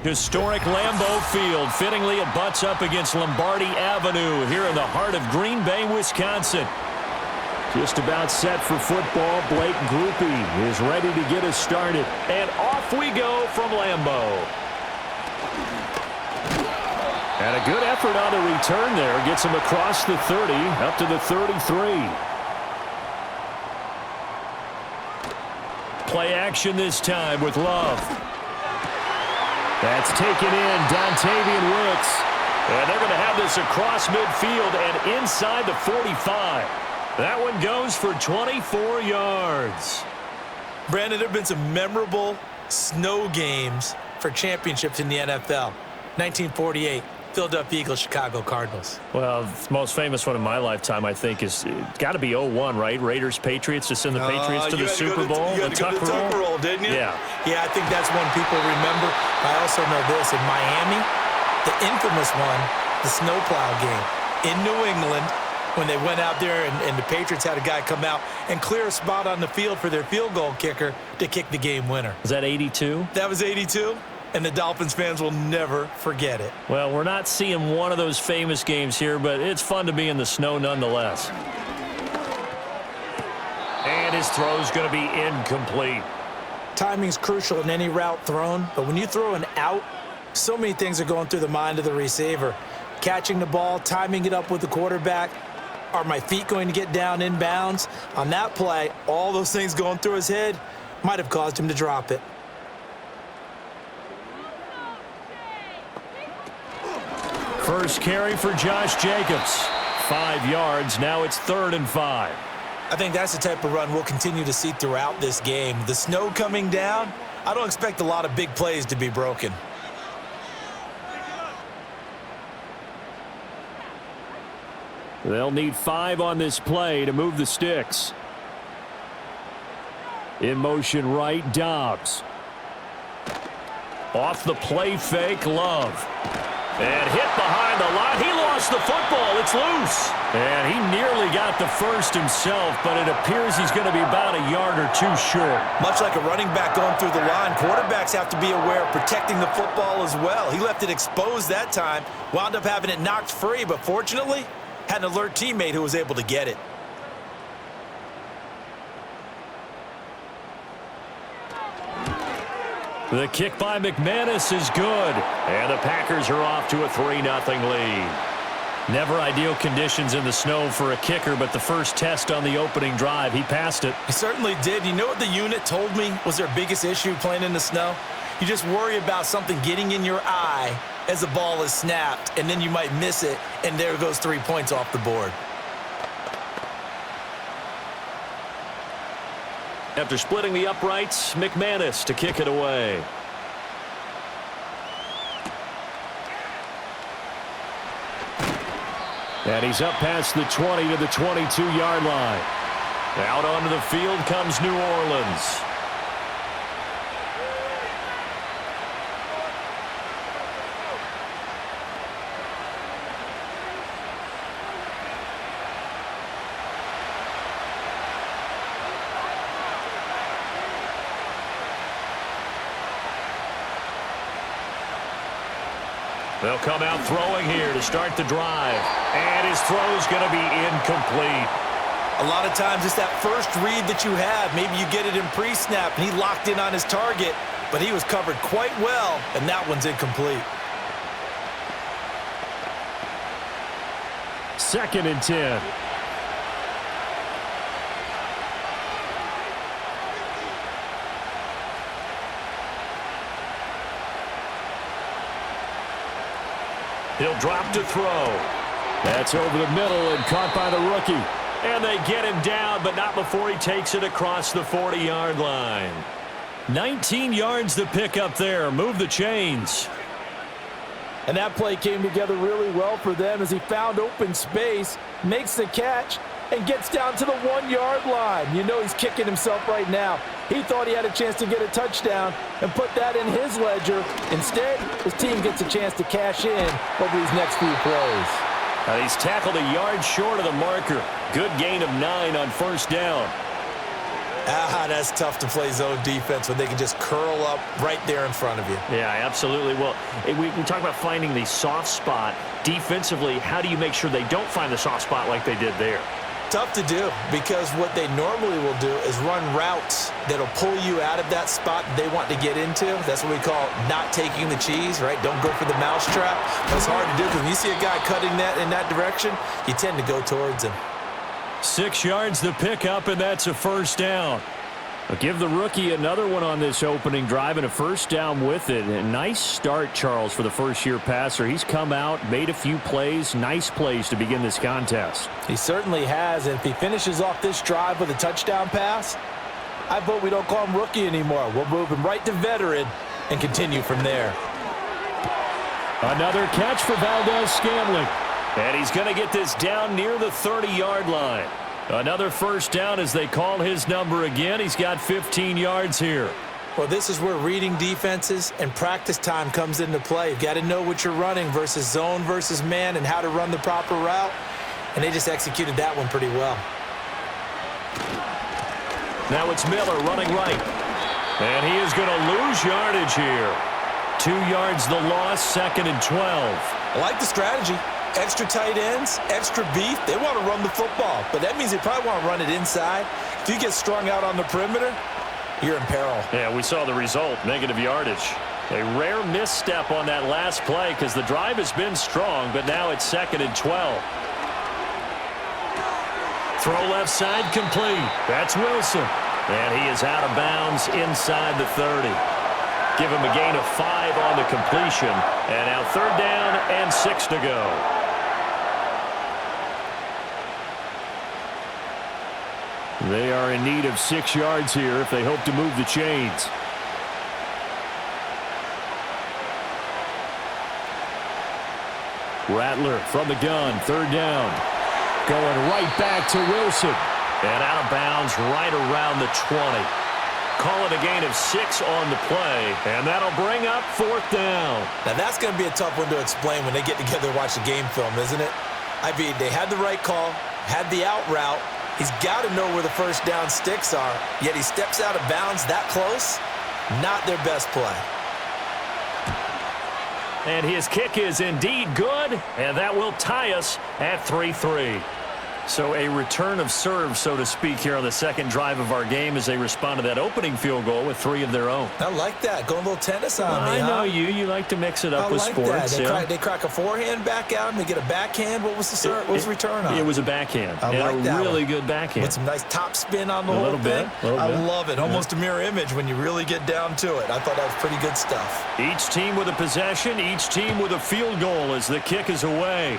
Historic Lambeau Field. Fittingly, it butts up against Lombardi Avenue here in the heart of Green Bay, Wisconsin. Just about set for football. Blake Grupe is ready to get us started. And off we go from Lambeau. And a good effort on the return there. Gets him across the 30, up to the 33. Play action this time with Love. That's taken in, Dontavian Wicks. And they're going to have this across midfield and inside the 45. That one goes for 24 yards. Brandon, there have been some memorable snow games for championships in the NFL. 1948, Philadelphia Eagles, Chicago Cardinals. Well, the most famous one in my lifetime, I think, is got to be 0-1, right? Raiders, Patriots, to send the Patriots to the Super Bowl. You had to go to the Tucker roll, didn't you? Yeah. Yeah, I think that's one people remember. I also know this. In Miami, the infamous one, the snowplow game in New England, when they went out there and the Patriots had a guy come out and clear a spot on the field for their field goal kicker to kick the game winner. Was that 82? That was 82. And the Dolphins fans will never forget it. Well, we're not seeing one of those famous games here, but it's fun to be in the snow nonetheless. And his throw's going to be incomplete. Timing's crucial in any route thrown, but when you throw an out, so many things are going through the mind of the receiver. Catching the ball, timing it up with the quarterback. Are my feet going to get down in bounds? On that play, all those things going through his head might have caused him to drop it. First carry for Josh Jacobs. 5 yards. Now it's 3rd and 5. I think that's the type of run we'll continue to see throughout this game. The snow coming down, I don't expect a lot of big plays to be broken. They'll need 5 on this play to move the sticks. In motion right, Dobbs. Off the play fake, Love. And hit behind the line. He lost the football. It's loose. And he nearly got the first himself, but it appears he's going to be about a yard or 2 short. Much like a running back going through the line, quarterbacks have to be aware of protecting the football as well. He left it exposed that time, wound up having it knocked free, but fortunately, had an alert teammate who was able to get it. The kick by McManus is good. And the Packers are off to a 3-0 lead. Never ideal conditions in the snow for a kicker, but the first test on the opening drive, he passed it. He certainly did. You know what the unit told me was their biggest issue playing in the snow? You just worry about something getting in your eye as the ball is snapped, and then you might miss it, and there goes 3 points off the board. After splitting the uprights, McManus to kick it away. And he's up past the 20 to the 22-yard line. Out onto the field comes New Orleans. They'll come out throwing here to start the drive. And his throw's going to be incomplete. A lot of times it's that first read that you have. Maybe you get it in pre-snap, and he locked in on his target, but he was covered quite well, and that one's incomplete. 2nd and 10. He'll drop to throw. That's over the middle and caught by the rookie. And they get him down, but not before he takes it across the 40-yard line. 19 yards to pick up there. Move the chains. And that play came together really well for them as he found open space, makes the catch, and gets down to the 1-yard line. You know he's kicking himself right now. He thought he had a chance to get a touchdown and put that in his ledger. Instead, his team gets a chance to cash in over these next few plays. He's tackled a yard short of the marker. Good gain of 9 on first down. That's tough to play zone defense when they can just curl up right there in front of you. Yeah, absolutely. Well, we talk about finding the soft spot. Defensively, how do you make sure they don't find the soft spot like they did there? Tough to do, because what they normally will do is run routes that'll pull you out of that spot they want to get into. That's what we call not taking the cheese, right? Don't go for the mousetrap. But it's hard to do, because when you see a guy cutting that in that direction, you tend to go towards him. 6 yards the pickup, and that's a first down. I'll give the rookie another one on this opening drive and a first down with it. A nice start, Charles, for the first-year passer. He's come out, made a few plays, nice plays to begin this contest. He certainly has, and if he finishes off this drive with a touchdown pass, I vote we don't call him rookie anymore. We'll move him right to veteran and continue from there. Another catch for Valdez-Scantling. And he's going to get this down near the 30-yard line. Another first down as they call his number again. He's got 15 yards here. Well, this is where reading defenses and practice time comes into play. You've got to know what you're running versus zone versus man and how to run the proper route. And they just executed that one pretty well. Now it's Miller running right. And he is going to lose yardage here. 2 yards the loss, 2nd and 12. I like the strategy. Extra tight ends, extra beef. They want to run the football, but that means they probably want to run it inside. If you get strung out on the perimeter, you're in peril. Yeah, we saw the result, negative yardage. A rare misstep on that last play because the drive has been strong, but now it's 2nd and 12. Throw left side complete. That's Wilson. And he is out of bounds inside the 30. Give him a gain of 5 on the completion. And now 3rd down and 6 to go. They are in need of 6 yards here if they hope to move the chains. Rattler from the gun, 3rd down. Going right back to Wilson. And out of bounds right around the 20. Call it a gain of 6 on the play, and that'll bring up 4th down. Now, that's going to be a tough one to explain when they get together and watch the game film, isn't it? I mean, they had the right call, had the out route. He's got to know where the first down sticks are, yet he steps out of bounds that close. Not their best play. And his kick is indeed good, and that will tie us at 3-3. So a return of serve, so to speak, here on the second drive of our game as they respond to that opening field goal with 3 of their own. I like that. Going a little tennis on me, I know you like to mix it up with sports. They crack a forehand back out and they get a backhand. What was the return on? It was a backhand. I like that really one. good backhand. With some nice top spin on the whole thing. I love it. Almost a mirror image when you really get down to it. I thought that was pretty good stuff. Each team with a possession, each team with a field goal as the kick is away.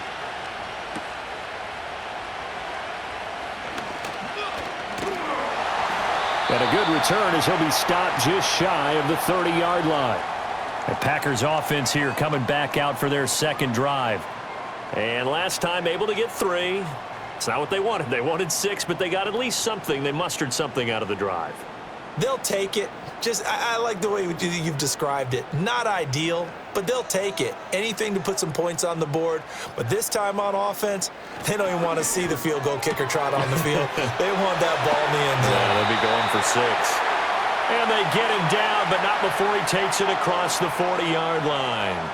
And a good return as he'll be stopped just shy of the 30-yard line. The Packers offense here coming back out for their second drive. And last time able to get 3. It's not what they wanted. They wanted 6, but they got at least something. They mustered something out of the drive. They'll take it. I like the way you've described it. Not ideal, but they'll take it. Anything to put some points on the board. But this time on offense, they don't even want to see the field goal kicker trot on the field. They want that ball in the end zone. Yeah, they'll be going for 6. And they get him down, but not before he takes it across the 40-yard line.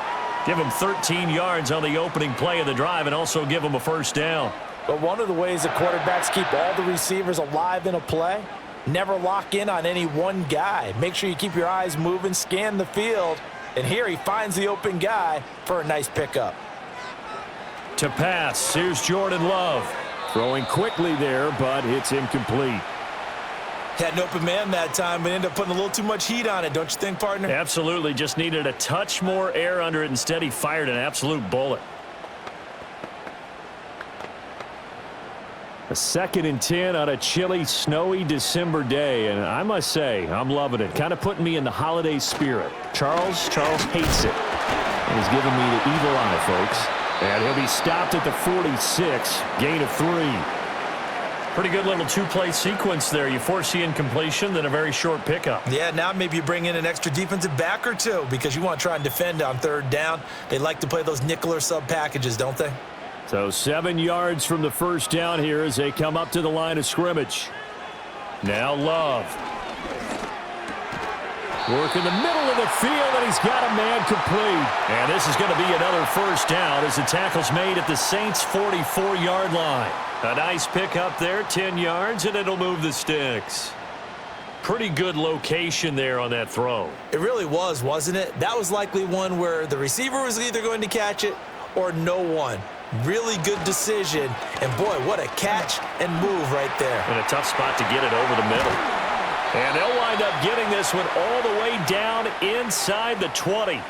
Give him 13 yards on the opening play of the drive and also give him a first down. But one of the ways that quarterbacks keep all the receivers alive in a play, never lock in on any one guy. Make sure you keep your eyes moving, scan the field. And here he finds the open guy for a nice pickup. To pass, here's Jordan Love. Throwing quickly there, but it's incomplete. Had an open man that time, but ended up putting a little too much heat on it, don't you think, partner? Absolutely. Just needed a touch more air under it. Instead, he fired an absolute bullet. A 2nd and 10 on a chilly, snowy December day, and I must say, I'm loving it. Kind of putting me in the holiday spirit. Charles hates it, and he's giving me the evil eye, folks. And he'll be stopped at the 46, gain of 3. Pretty good little 2-play sequence there. You force the incompletion, then a very short pickup. Yeah, now maybe you bring in an extra defensive back or 2 because you want to try and defend on 3rd down. They like to play those nickel or sub packages, don't they? So 7 yards from the first down here as they come up to the line of scrimmage. Now Love. Work in the middle of the field, and he's got a man complete. And this is going to be another first down as the tackle's made at the Saints' 44-yard line. A nice pick up there, 10 yards, and it'll move the sticks. Pretty good location there on that throw. It really was, wasn't it? That was likely one where the receiver was either going to catch it or no one. Really good decision, and boy, what a catch and move right there. And a tough spot to get it over the middle. And they'll wind up getting this one all the way down inside the 20.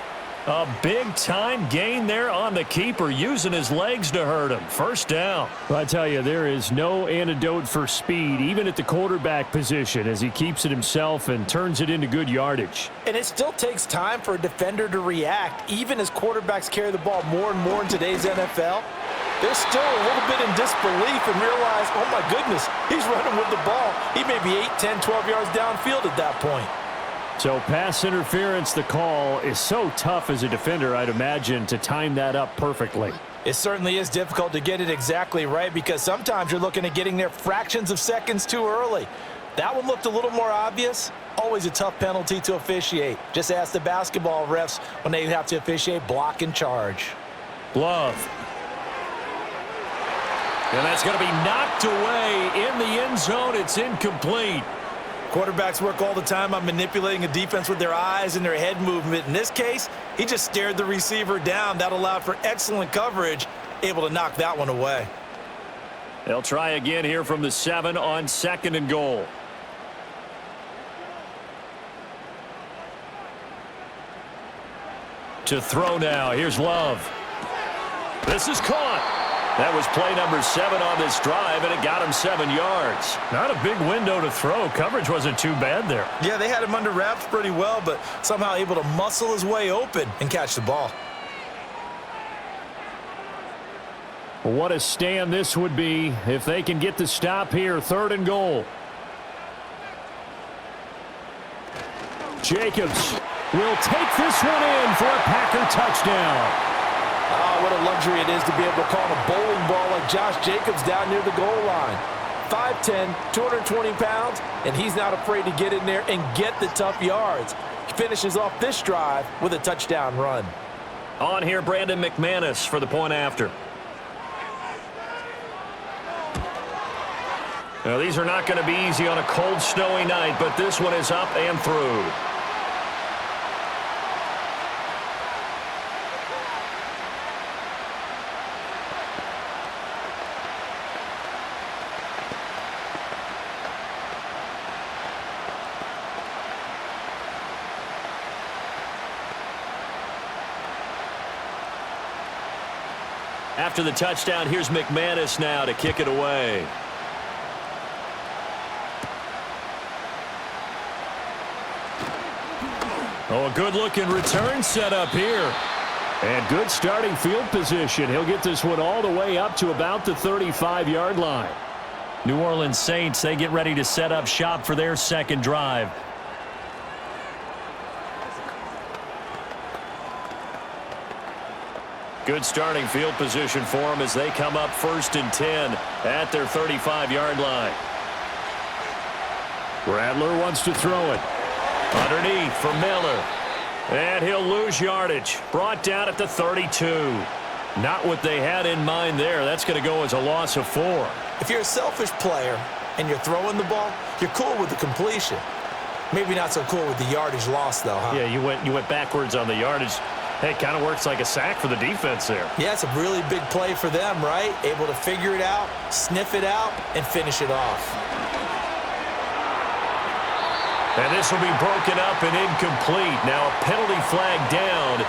A big-time gain there on the keeper, using his legs to hurt him. First down. Well, I tell you, there is no antidote for speed, even at the quarterback position, as he keeps it himself and turns it into good yardage. And it still takes time for a defender to react, even as quarterbacks carry the ball more and more in today's NFL. They're still a little bit in disbelief and realize, oh my goodness, he's running with the ball. He may be 8, 10, 12 yards downfield at that point. So pass interference, the call is so tough as a defender, I'd imagine, to time that up perfectly. It certainly is difficult to get it exactly right because sometimes you're looking at getting there fractions of seconds too early. That one looked a little more obvious. Always a tough penalty to officiate. Just ask the basketball refs when they have to officiate block and charge. Love. And that's going to be knocked away in the end zone. It's incomplete. Quarterbacks work all the time on manipulating a defense with their eyes and their head movement. In this case, he just stared the receiver down. That allowed for excellent coverage, able to knock that one away. They'll try again here from the 7 on 2nd and goal. To throw now. Here's Love. This is caught. That was play number 7 on this drive, and it got him 7 yards. Not a big window to throw. Coverage wasn't too bad there. Yeah, they had him under wraps pretty well, but somehow able to muscle his way open and catch the ball. What a stand this would be if they can get the stop here. 3rd and goal. Jacobs will take this one in for a Packer touchdown. Oh, what a luxury it is to be able to call a bowling ball like Josh Jacobs down near the goal line. 5'10", 220 pounds, and he's not afraid to get in there and get the tough yards. He finishes off this drive with a touchdown run. On here, Brandon McManus for the point after. Now, these are not going to be easy on a cold, snowy night, but this one is up and through. After the touchdown, here's McManus now to kick it away. Oh, a good-looking return set up here. And good starting field position. He'll get this one all the way up to about the 35-yard line. New Orleans Saints, they get ready to set up shop for their second drive. Good starting field position for them as they come up 1st and 10 at their 35-yard line. Rattler wants to throw it. Underneath for Miller. And he'll lose yardage. Brought down at the 32. Not what they had in mind there. That's going to go as a loss of 4. If you're a selfish player and you're throwing the ball, you're cool with the completion. Maybe not so cool with the yardage loss, though, huh? Yeah, you went backwards on the yardage. Hey, it kind of works like a sack for the defense there. Yeah, it's a really big play for them, right? Able to figure it out, sniff it out, and finish it off. And this will be broken up and incomplete. Now a penalty flag down,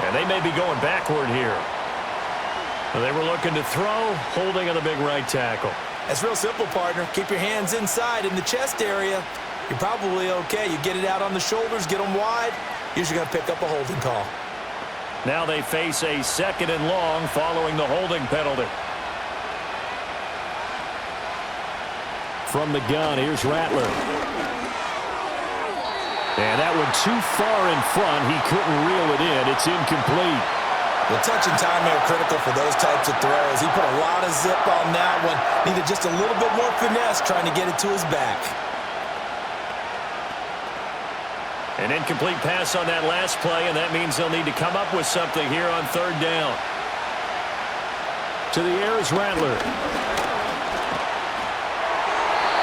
and they may be going backward here. They were looking to throw, holding on the big right tackle. That's real simple, partner. Keep your hands inside in the chest area. You're probably okay. You get it out on the shoulders, get them wide. Usually going to pick up a holding call. Now they face a 2nd and long following the holding penalty. From the gun, here's Rattler. And that one too far in front. He couldn't reel it in. It's incomplete. The touch and timing are critical for those types of throws. He put a lot of zip on that one. Needed just a little bit more finesse trying to get it to his back. An incomplete pass on that last play, and that means they'll need to come up with something here on third down. To the air is Rattler.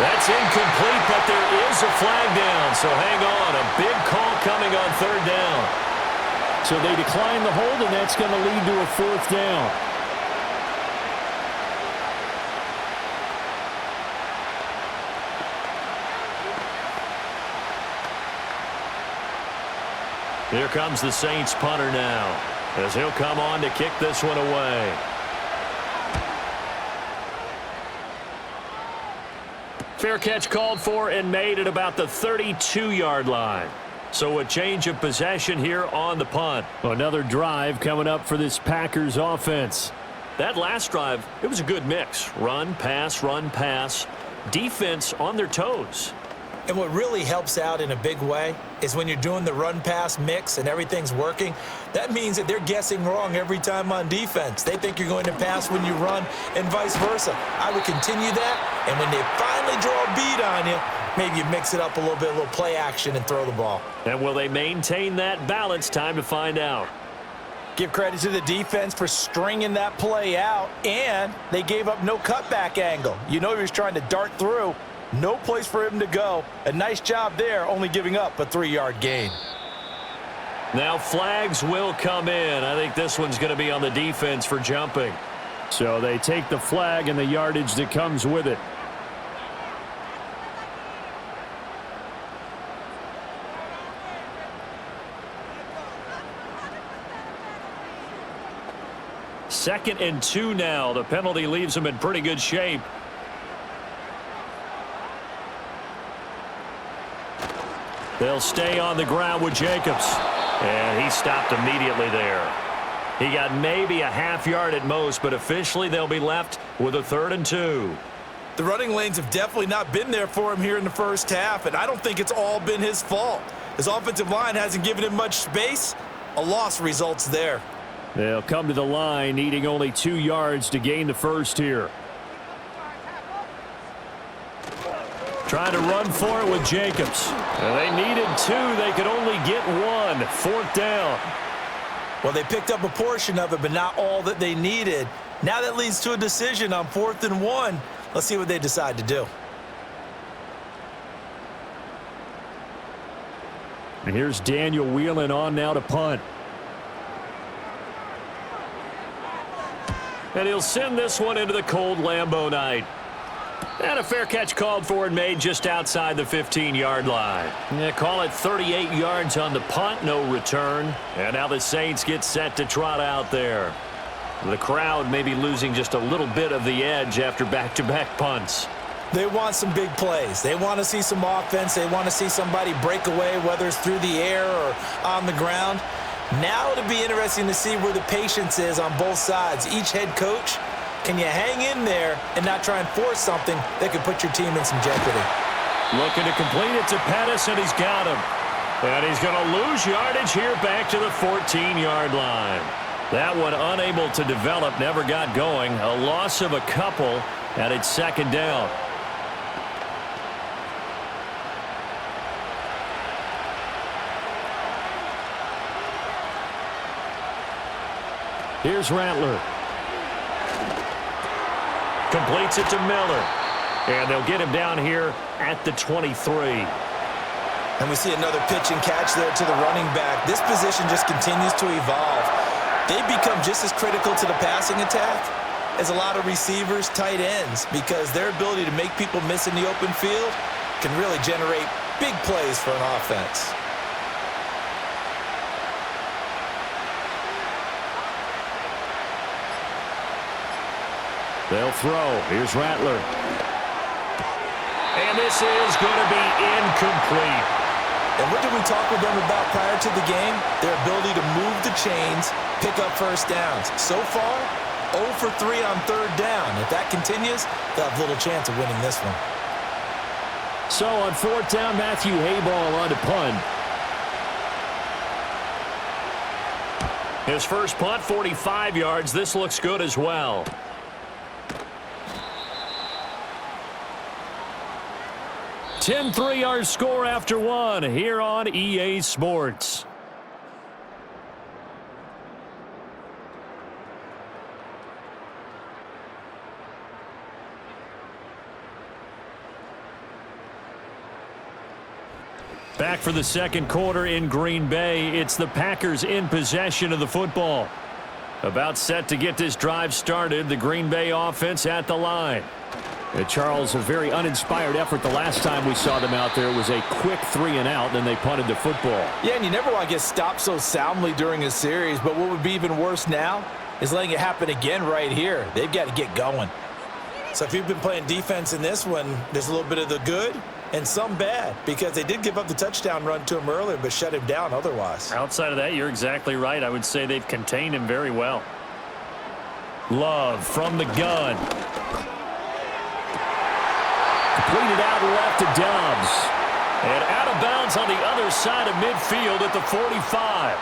That's incomplete, but there is a flag down, so hang on. A big call coming on third down. So they decline the hold, and that's going to lead to a fourth down. Here comes the Saints punter now, as he'll come on to kick this one away. Fair catch called for and made at about the 32-yard line. So a change of possession here on the punt. Another drive coming up for this Packers offense. That last drive, it was a good mix. Run, pass, defense on their toes. And what really helps out in a big way is when you're doing the run-pass mix and everything's working, that means that they're guessing wrong every time on defense. They think you're going to pass when you run and vice versa. I would continue that, and when they finally draw a bead on you, maybe you mix it up a little bit, a little play action, and throw the ball. And will they maintain that balance? Time to find out. Give credit to the defense for stringing that play out, and they gave up no cutback angle. You know he was trying to dart through. No place for him to go. A nice job there, only giving up a 3-yard gain. Now flags will come in. I think this one's going to be on the defense for jumping. So they take the flag and the yardage that comes with it. Second and 2 now. The penalty leaves them in pretty good shape. They'll stay on the ground with Jacobs. And he stopped immediately there. He got maybe a half yard at most, but officially they'll be left with a 3rd and 2. The running lanes have definitely not been there for him here in the first half, and I don't think it's all been his fault. His offensive line hasn't given him much space. A loss results there. They'll come to the line needing only 2 yards to gain the first here. Trying to run for it with Jacobs. And they needed 2. They could only get 1. 4th down. Well, they picked up a portion of it, but not all that they needed. Now that leads to a decision on 4th and 1. Let's see what they decide to do. And here's Daniel Whelan on now to punt. And he'll send this one into the cold Lambeau night. And a fair catch called for and made just outside the 15-yard line. Call it 38 yards on the punt, no return. And now the Saints get set to trot out there. The crowd may be losing just a little bit of the edge after back-to-back punts. They want some big plays. They want to see some offense. They want to see somebody break away, whether it's through the air or on the ground. Now it'll be interesting to see where the patience is on both sides. Each head coach, can you hang in there and not try and force something that could put your team in some jeopardy? Looking to complete it to Pettis, and he's got him. And he's going to lose yardage here back to the 14-yard line. That one unable to develop, never got going. A loss of a couple, and it's 2nd down. Here's Rattler. Completes it to Miller. And they'll get him down here at the 23. And we see another pitch and catch there to the running back. This position just continues to evolve. They've become just as critical to the passing attack as a lot of receivers, tight ends, because their ability to make people miss in the open field can really generate big plays for an offense. They'll throw. Here's Rattler. And this is going to be incomplete. And what did we talk with them about prior to the game? Their ability to move the chains, pick up first downs. So far, 0 for 3 on 3rd down. If that continues, they'll have little chance of winning this one. So on 4th down, Matthew Hayball on to punt. His first punt, 45 yards. This looks good as well. 10-3 our score after one here on EA Sports. Back for the second quarter in Green Bay. It's the Packers in possession of the football. About set to get this drive started. The Green Bay offense at the line. Charles, a very uninspired effort the last time we saw them out there. It was a quick 3-and-out, then they punted the football. Yeah, and you never want to get stopped so soundly during a series, but what would be even worse now is letting it happen again right here. They've got to get going. So if you've been playing defense in this one, there's a little bit of the good and some bad, because they did give up the touchdown run to him earlier, but shut him down otherwise. Outside of that, you're exactly right. I would say they've contained him very well. Love from the gun. Completed out left to Dobbs. And out of bounds on the other side of midfield at the 45.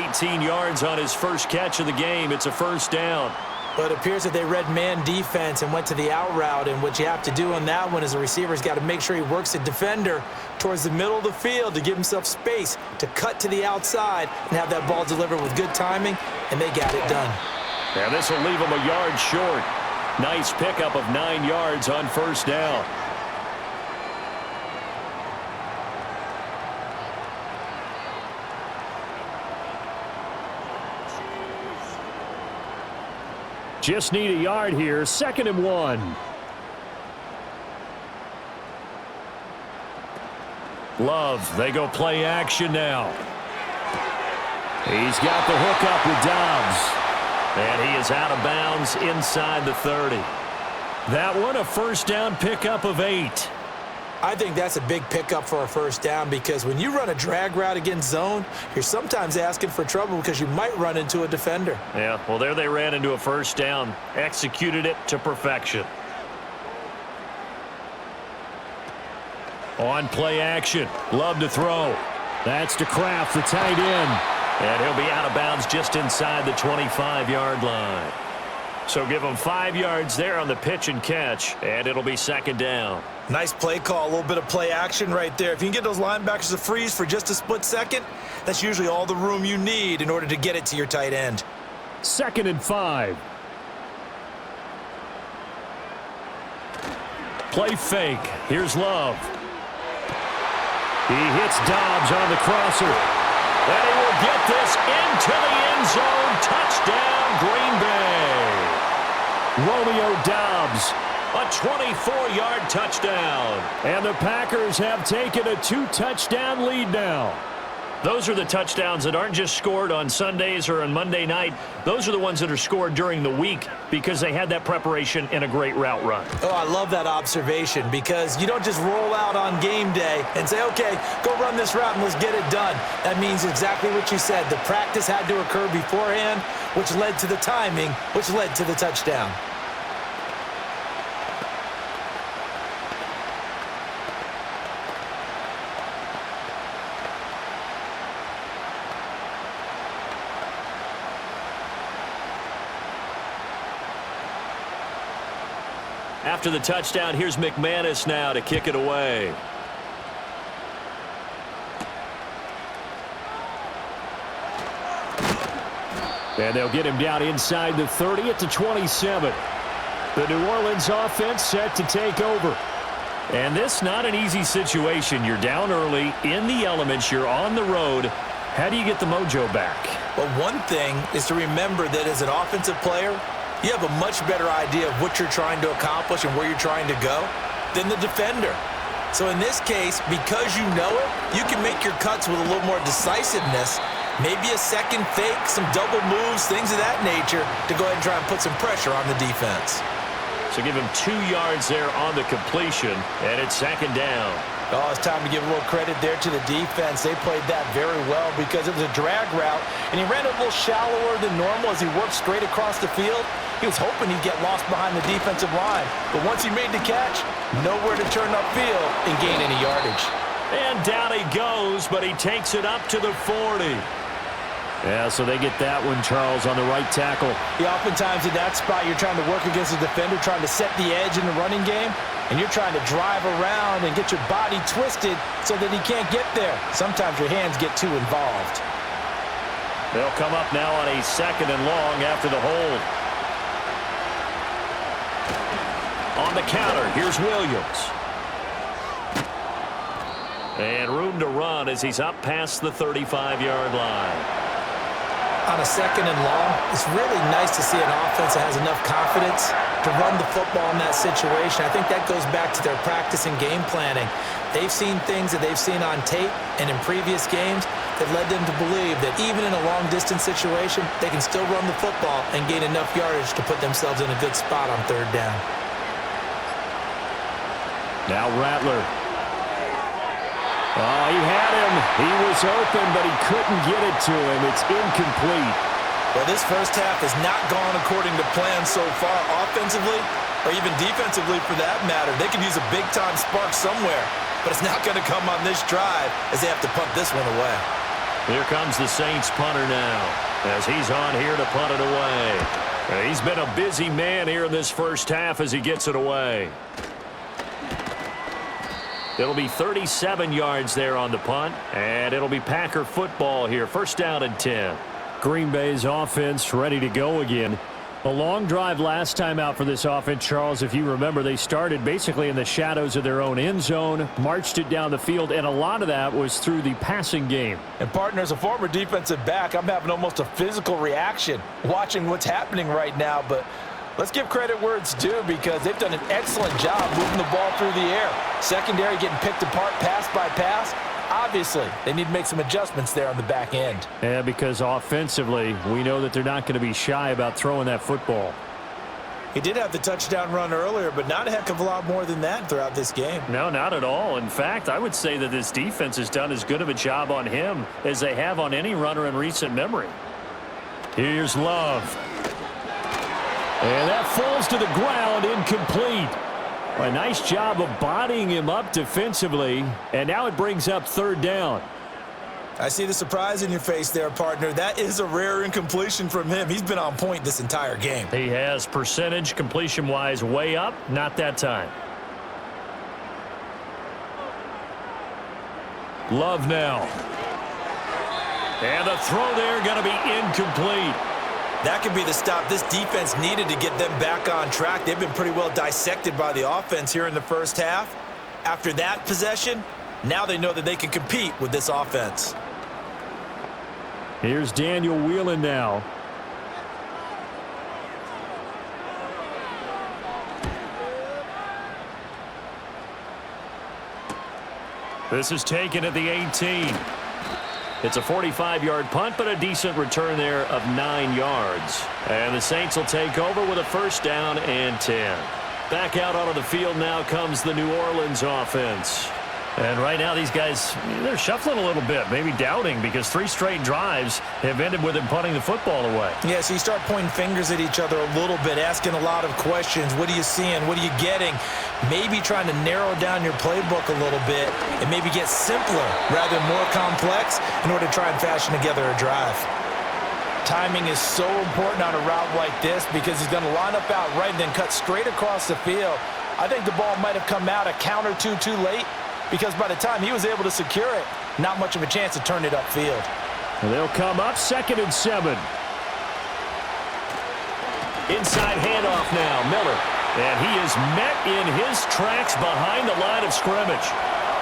18 yards on his first catch of the game. It's a first down. But it appears that they read man defense and went to the out route, and what you have to do on that one is the receiver's got to make sure he works the defender towards the middle of the field to give himself space to cut to the outside and have that ball delivered with good timing, and they got it done. Yeah, this will leave him a yard short. Nice pickup of 9 yards on first down. Just need a yard here. 2nd and 1. Love, they go play action now. He's got the hook up with Dobbs. And he is out of bounds inside the 30. That one, a first down pickup of 8. I think that's a big pickup for a first down, because when you run a drag route against zone, you're sometimes asking for trouble because you might run into a defender. Yeah, well, there they ran into a first down. Executed it to perfection. On play action. Love to throw. That's to Kraft, the tight end. And he'll be out of bounds just inside the 25-yard line. So give him 5 yards there on the pitch and catch, and it'll be 2nd down. Nice play call, a little bit of play action right there. If you can get those linebackers to freeze for just a split second, that's usually all the room you need in order to get it to your tight end. 2nd and 5. Play fake. Here's Love. He hits Dobbs on the crosser. And he will get this into the end zone. Touchdown, Green Bay. Romeo Dobbs, a 24-yard touchdown. And the Packers have taken a 2-touchdown lead now. Those are the touchdowns that aren't just scored on Sundays or on Monday night. Those are the ones that are scored during the week because they had that preparation and a great route run. Oh, I love that observation, because you don't just roll out on game day and say, okay, go run this route and let's get it done. That means exactly what you said. The practice had to occur beforehand, which led to the timing, which led to the touchdown. After the touchdown, here's McManus now to kick it away. And they'll get him down inside the 30 at the 27. The New Orleans offense set to take over. And this not an easy situation. You're down early, in the elements, you're on the road. How do you get the mojo back? Well, one thing is to remember that as an offensive player, you have a much better idea of what you're trying to accomplish and where you're trying to go than the defender. So in this case, because you know it, you can make your cuts with a little more decisiveness, maybe a second fake, some double moves, things of that nature, to go ahead and try and put some pressure on the defense. So give him 2 yards there on the completion, and it's 2nd down. Oh, it's time to give a little credit there to the defense. They played that very well because it was a drag route, and he ran a little shallower than normal as he worked straight across the field. He was hoping he'd get lost behind the defensive line, but once he made the catch, nowhere to turn upfield and gain any yardage. And down he goes, but he takes it up to the 40. Yeah, so they get that one, Charles, on the right tackle. Yeah, oftentimes in that spot, you're trying to work against a defender, trying to set the edge in the running game. and you're trying to drive around and get your body twisted so that he can't get there. Sometimes your hands get too involved. They'll come up now on a 2nd and long after the hold. On the counter, here's Williams. And room to run as he's up past the 35-yard line. On a 2nd and long, it's really nice to see an offense that has enough confidence to run the football in that situation. I think that goes back to their practice and game planning. They've seen things that they've seen on tape and in previous games that led them to believe that even in a long-distance situation, they can still run the football and gain enough yardage to put themselves in a good spot on 3rd down. Now Rattler. Oh, he had him. He was open, but he couldn't get it to him. It's incomplete. Well, this first half has not gone according to plan so far offensively or even defensively for that matter. They could use a big-time spark somewhere, but it's not going to come on this drive as they have to punt this one away. Here comes the Saints punter now as he's on here to punt it away. He's been a busy man here in this first half as he gets it away. It'll be 37 yards there on the punt, and it'll be Packer football here. 1st down and 10. Green Bay's offense ready to go again. A long drive last time out for this offense, Charles. If you remember, they started basically in the shadows of their own end zone, marched it down the field, and a lot of that was through the passing game. And, partner, as a former defensive back, I'm having almost a physical reaction watching what's happening right now, but let's give credit where it's due because they've done an excellent job moving the ball through the air. Secondary getting picked apart pass by pass. Obviously, they need to make some adjustments there on the back end. Yeah, because offensively, we know that they're not going to be shy about throwing that football. He did have the touchdown run earlier, but not a heck of a lot more than that throughout this game. No, not at all. In fact, I would say that this defense has done as good of a job on him as they have on any runner in recent memory. Here's Love. And that falls to the ground, incomplete. A nice job of bodying him up defensively, and now it brings up 3rd down. I see the surprise in your face there, partner. That is a rare incompletion from him. He's been on point this entire game. He has percentage completion-wise way up, not that time. Love now. And the throw there going to be incomplete. That could be the stop this defense needed to get them back on track. They've been pretty well dissected by the offense here in the first half. After that possession, now they know that they can compete with this offense. Here's Daniel Whelan now. This is taken at the 18. It's a 45-yard punt, but a decent return there of 9 yards. And the Saints will take over with a 1st down and 10. Back out onto the field now comes the New Orleans offense. And right now these guys, they're shuffling a little bit, maybe doubting, because 3 straight drives have ended with them punting the football away. Yeah, so you start pointing fingers at each other a little bit, asking a lot of questions. What are you seeing? What are you getting? Maybe trying to narrow down your playbook a little bit and maybe get simpler rather than more complex in order to try and fashion together a drive. Timing is so important on a route like this because he's going to line up out right and then cut straight across the field. I think the ball might have come out a count or two too late, because by the time he was able to secure it, not much of a chance to turn it upfield. They'll come up 2nd and 7. Inside handoff now, Miller. And he is met in his tracks behind the line of scrimmage.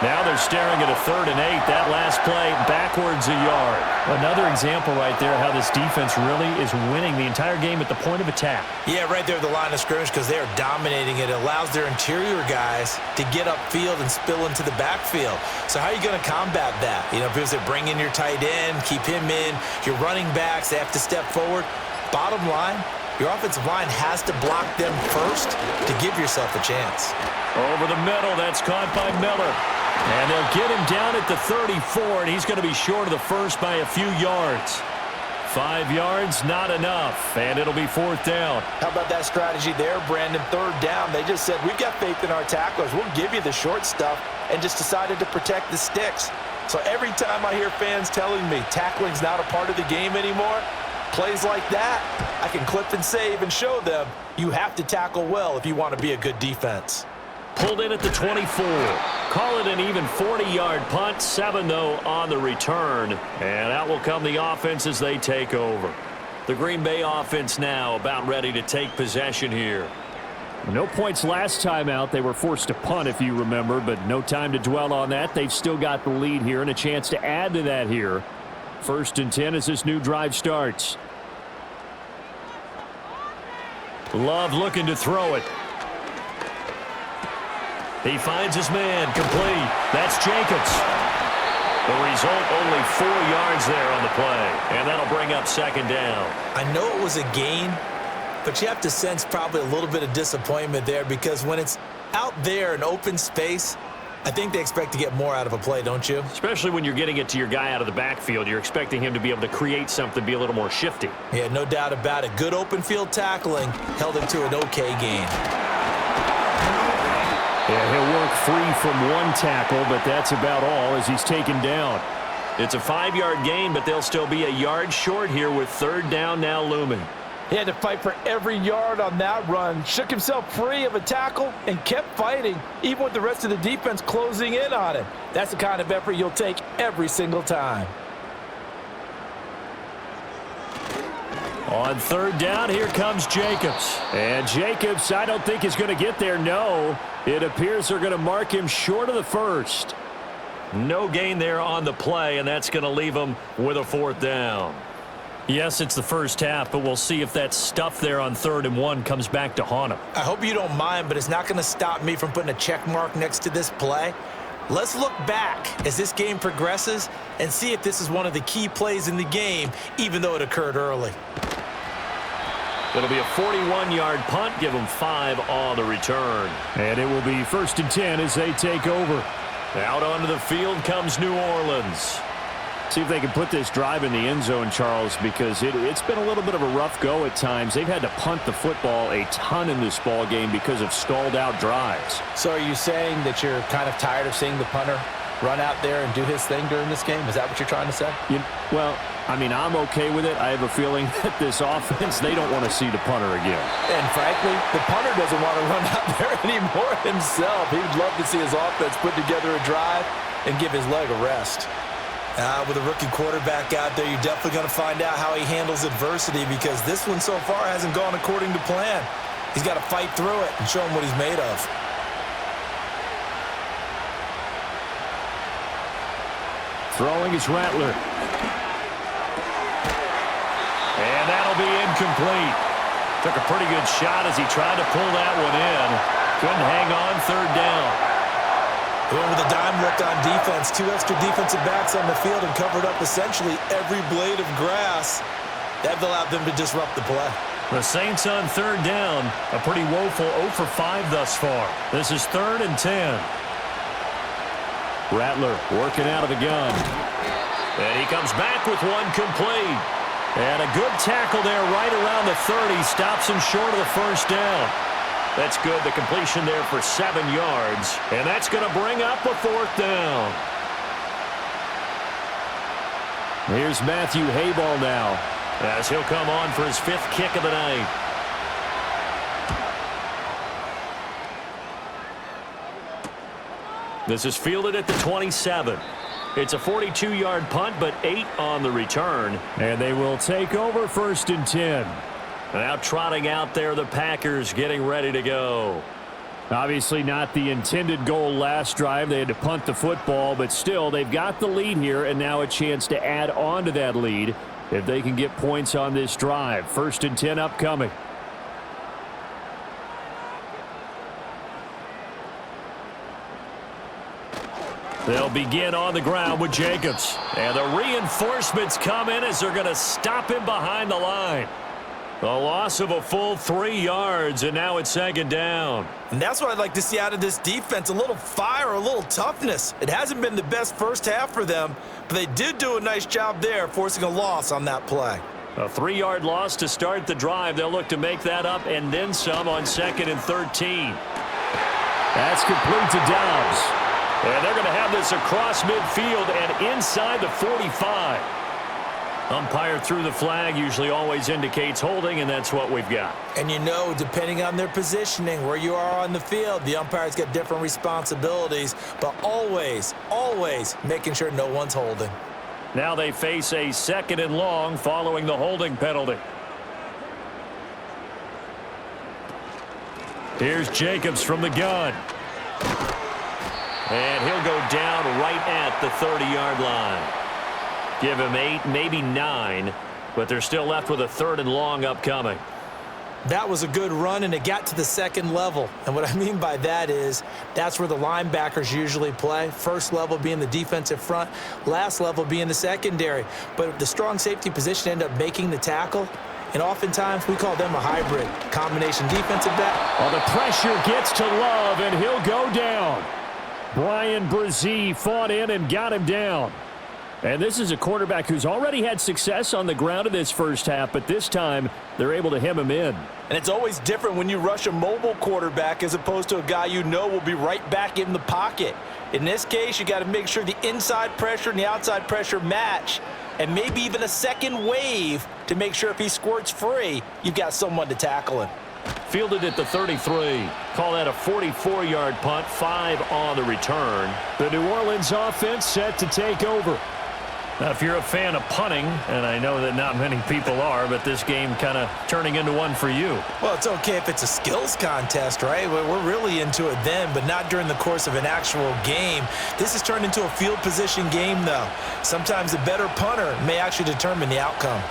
Now they're staring at a 3rd and 8. That last play backwards a yard. Another example right there how this defense really is winning the entire game at the point of attack. Yeah, right there at the line of scrimmage because they are dominating it. It allows their interior guys to get upfield and spill into the backfield. So how are you going to combat that? You know, because they bring in your tight end, keep him in. Your running backs, they have to step forward. Bottom line, your offensive line has to block them first to give yourself a chance. Over the middle, that's caught by Miller. And they'll get him down at the 34, and he's going to be short of the first by a few yards. 5 yards, not enough, and it'll be 4th down. How about that strategy there, Brandon? 3rd down, they just said, we've got faith in our tacklers. We'll give you the short stuff, and just decided to protect the sticks. So every time I hear fans telling me tackling's not a part of the game anymore, plays like that, I can clip and save and show them you have to tackle well if you want to be a good defense. Pulled in at the 24. Call it an even 40-yard punt. 7, though, on the return. And out will come the offense as they take over. The Green Bay offense now about ready to take possession here. No points last time out. They were forced to punt, if you remember, but no time to dwell on that. They've still got the lead here and a chance to add to that here. 1st and 10 as this new drive starts. Love looking to throw it. He finds his man, complete. That's Jacobs. The result, only 4 yards there on the play, and that'll bring up 2nd down. I know it was a gain, but you have to sense probably a little bit of disappointment there because when it's out there in open space, I think they expect to get more out of a play, don't you? Especially when you're getting it to your guy out of the backfield. You're expecting him to be able to create something, be a little more shifty. Yeah, no doubt about it. Good open field tackling held him to an okay gain. Yeah, he'll work free from one tackle, but that's about all as he's taken down. It's a 5-yard gain, but they'll still be a yard short here with 3rd down now looming. He had to fight for every yard on that run, shook himself free of a tackle, and kept fighting, even with the rest of the defense closing in on him. That's the kind of effort you'll take every single time. On 3rd down, here comes Jacobs. And Jacobs, I don't think is going to get there, no. It appears they're going to mark him short of the 1st. No gain there on the play, and that's going to leave him with a 4th down. Yes, it's the first half, but we'll see if that stuff there on 3rd and 1 comes back to haunt him. I hope you don't mind, but it's not going to stop me from putting a check mark next to this play. Let's look back as this game progresses and see if this is one of the key plays in the game, even though it occurred early. It'll be a 41-yard punt, give them 5 on the return. And it will be 1st and 10 as they take over. Out onto the field comes New Orleans. See if they can put this drive in the end zone, Charles, because it's been a little bit of a rough go at times. They've had to punt the football a ton in this ball game because of stalled-out drives. So are you saying that you're kind of tired of seeing the punter run out there and do his thing during this game? Is that what you're trying to say? Well, I mean, I'm okay with it. I have a feeling that this offense, they don't want to see the punter again. And frankly, the punter doesn't want to run out there anymore himself. He would love to see his offense put together a drive and give his leg a rest. With a rookie quarterback out there, you're definitely going to find out how he handles adversity because this one so far hasn't gone according to plan. He's got to fight through it and show him what he's made of. Throwing is Rattler. And that'll be incomplete. Took a pretty good shot as he tried to pull that one in. Couldn't hang on 3rd down. Went with a dime look on defense. 2 extra defensive backs on the field and covered up essentially every blade of grass. That allowed them to disrupt the play. The Saints on 3rd down. A pretty woeful 0 for 5 thus far. This is 3rd and 10. Rattler working out of the gun. And he comes back with one complete. And a good tackle there right around the 30. Stops him short of the 1st down. That's good. The completion there for 7 yards. And that's going to bring up a 4th down. Here's Matthew Hayball now. As he'll come on for his 5th kick of the night. This is fielded at the 27. It's a 42-yard punt, but 8 on the return. And they will take over 1st and 10. Now trotting out there, the Packers getting ready to go. Obviously not the intended goal last drive. They had to punt the football, but still they've got the lead here and now a chance to add on to that lead if they can get points on this drive. 1st and 10 upcoming. They'll begin on the ground with Jacobs. And the reinforcements come in as they're going to stop him behind the line. A loss of a full 3 yards, and now it's 2nd down. And that's what I'd like to see out of this defense, a little fire, a little toughness. It hasn't been the best first half for them, but they did do a nice job there, forcing a loss on that play. A 3-yard loss to start the drive. They'll look to make that up and then some on 2nd and 13. That's complete to Dobbs. And they're going to have this across midfield and inside the 45. Umpire threw the flag, usually always indicates holding, and that's what we've got. And you know, depending on their positioning, where you are on the field, the umpire's got different responsibilities, but always, always making sure no one's holding. Now they face a 2nd and long following the holding penalty. Here's Jacobs from the gun. And he'll go down right at the 30-yard line. Give him 8, maybe 9, but they're still left with a 3rd and long upcoming. That was a good run, and it got to the 2nd level. And what I mean by that is that's where the linebackers usually play. First level being the defensive front, last level being the secondary. But the strong safety position ended up making the tackle, and oftentimes we call them a hybrid. Combination defensive back. Well, the pressure gets to Love, and he'll go down. Brian Brzee fought in and got him down. And this is a quarterback who's already had success on the ground in this first half, but this time they're able to hem him in. And it's always different when you rush a mobile quarterback as opposed to a guy you know will be right back in the pocket. In this case, you got to make sure the inside pressure and the outside pressure match, and maybe even a second wave to make sure if he squirts free, you've got someone to tackle him. Fielded at the 33. Call that a 44-yard punt, 5 on the return. The New Orleans offense set to take over. Now, if you're a fan of punting, and I know that not many people are, but this game kind of turning into one for you. Well, it's okay if it's a skills contest, right? We're really into it then, but not during the course of an actual game. This has turned into a field position game, though. Sometimes a better punter may actually determine the outcome.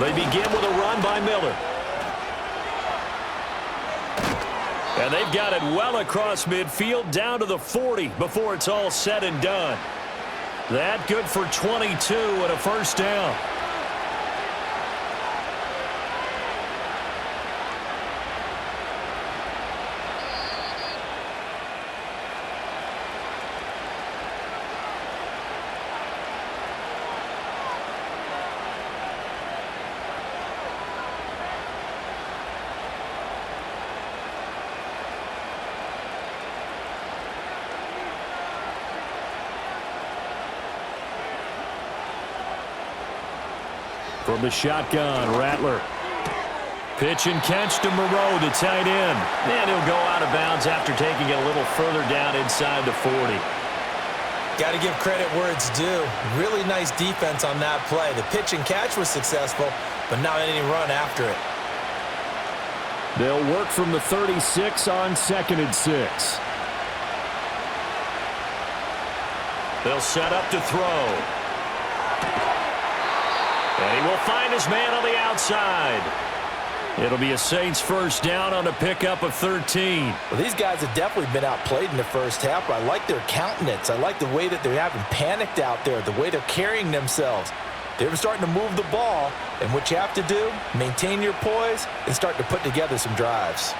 They begin with a run by Miller. And they've got it well across midfield down to the 40 before it's all said and done. That good for 22 and a first down. From the shotgun, Rattler. Pitch and catch to Moreau, the tight end. And he'll go out of bounds after taking it a little further down inside the 40. Got to give credit where it's due. Really nice defense on that play. The pitch and catch was successful, but not any run after it. They'll work from the 36 on 2nd and 6. They'll set up to throw. And he will find his man on the outside. It'll be a Saints first down on a pickup of 13. Well, these guys have definitely been outplayed in the first half, but I like their countenance. I like the way that they haven't panicked out there, the way they're carrying themselves. They're starting to move the ball, and what you have to do, maintain your poise and start to put together some drives.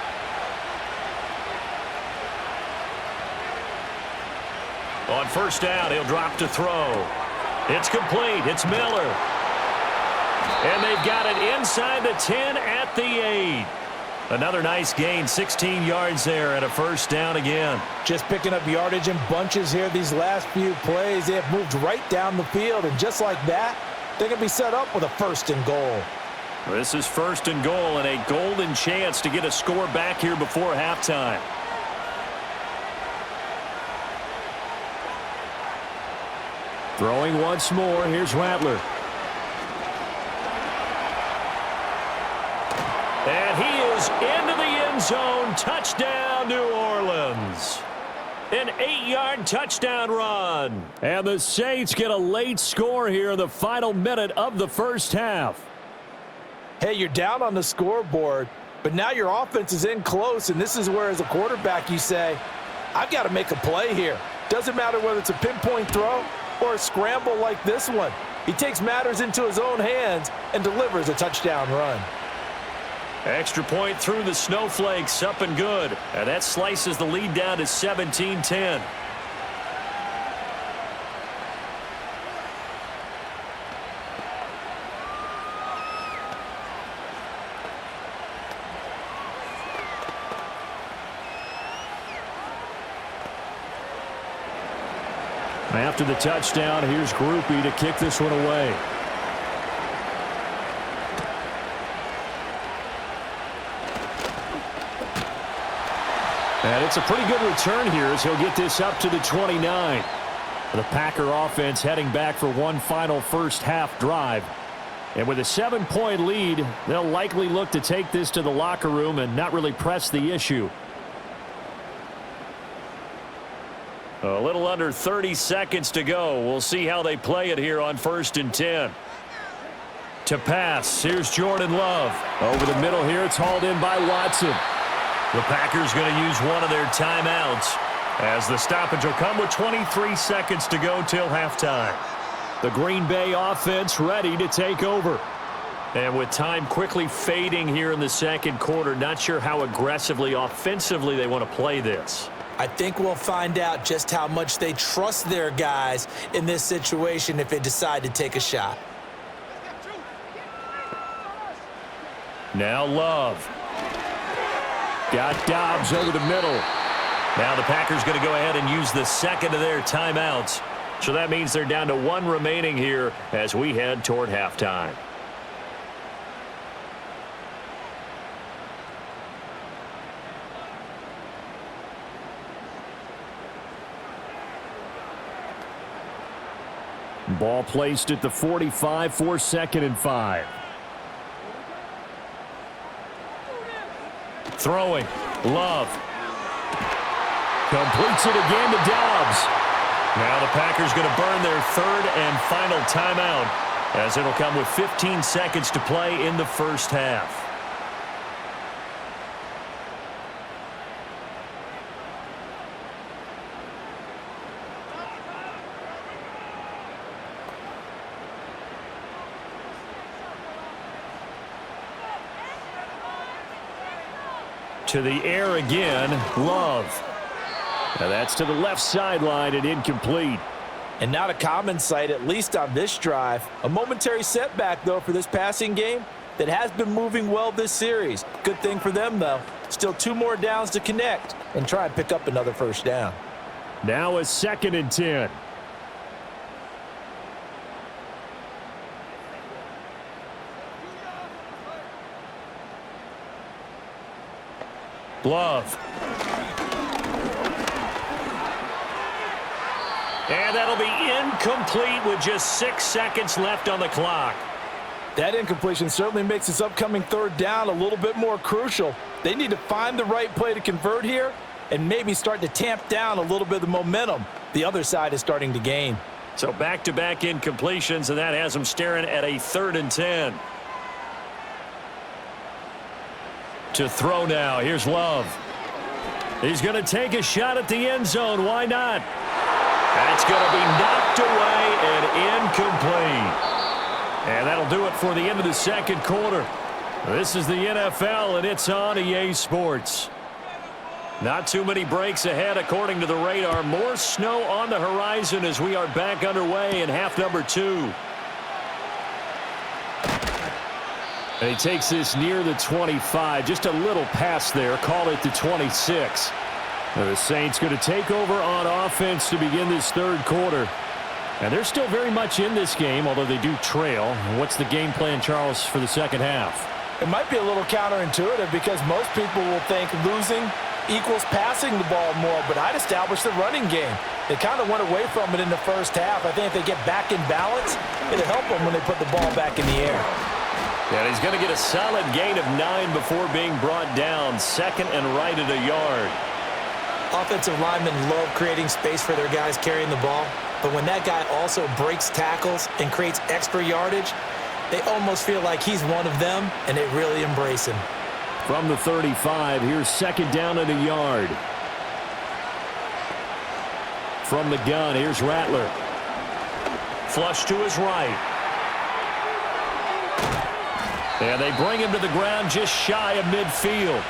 On first down, he'll drop to throw. It's complete. It's Miller. And they've got it inside the 10 at the 8. Another nice gain, 16 yards there, and a first down again. Just picking up yardage in bunches here these last few plays. They have moved right down the field, and just like that, they're going to be set up with a 1st and goal. This is 1st and goal and a golden chance to get a score back here before halftime. Throwing once more, here's Rattler. And he is into the end zone. Touchdown, New Orleans. An 8-yard touchdown run. And the Saints get a late score here in the final minute of the first half. Hey, you're down on the scoreboard, but now your offense is in close, and this is where, as a quarterback, you say, I've got to make a play here. Doesn't matter whether it's a pinpoint throw or a scramble like this one. He takes matters into his own hands and delivers a touchdown run. Extra point through the snowflakes, up and good. And that slices the lead down to 17-10. After the touchdown, here's Groupie to kick this one away. And it's a pretty good return here as he'll get this up to the 29. The Packer offense heading back for one final first half drive. And with a 7-point lead, they'll likely look to take this to the locker room and not really press the issue. A little under 30 seconds to go. We'll see how they play it here on 1st and 10. To pass, here's Jordan Love. Over the middle here, it's hauled in by Watson. The Packers going to use one of their timeouts as the stoppage will come with 23 seconds to go till halftime. The Green Bay offense ready to take over. And with time quickly fading here in the second quarter, not sure how aggressively, offensively they want to play this. I think we'll find out just how much they trust their guys in this situation if they decide to take a shot. Now Love. Got Dobbs over the middle. Now the Packers going to go ahead and use the second of their timeouts. So that means they're down to one remaining here as we head toward halftime. Ball placed at the 45 for 2nd and 5. Throwing. Love. Completes it again to Dobbs. Now the Packers going to burn their third and final timeout as it'll come with 15 seconds to play in the first half. To the air again, Love. Now that's to the left sideline and incomplete. And not a common sight, at least on this drive. A momentary setback, though, for this passing game that has been moving well this series. Good thing for them, though. Still 2 more downs to connect and try and pick up another first down. Now a 2nd and 10. Love. And that'll be incomplete with just 6 seconds left on the clock. That incompletion certainly makes this upcoming third down a little bit more crucial. They need to find the right play to convert here and maybe start to tamp down a little bit of the momentum the other side is starting to gain. So back-to-back incompletions, and that has them staring at a 3rd and 10. To throw now. Here's Love. He's going to take a shot at the end zone. Why not? That's going to be knocked away and incomplete. And that'll do it for the end of the second quarter. This is the NFL, and it's on EA Sports. Not too many breaks ahead according to the radar. More snow on the horizon as we are back underway in half number 2. And he takes this near the 25. Just a little pass there. Call it the 26. The Saints going to take over on offense to begin this third quarter. And they're still very much in this game, although they do trail. What's the game plan, Charles, for the second half? It might be a little counterintuitive because most people will think losing equals passing the ball more, but I'd establish the running game. They kind of went away from it in the first half. I think if they get back in balance, it'll help them when they put the ball back in the air. And he's going to get a solid gain of 9 before being brought down. 2nd and right at a yard. Offensive linemen love creating space for their guys carrying the ball, but when that guy also breaks tackles and creates extra yardage, they almost feel like he's one of them, and they really embrace him. From the 35, here's 2nd down and a yard. From the gun, here's Rattler. Flush to his right. And they bring him to the ground just shy of midfield.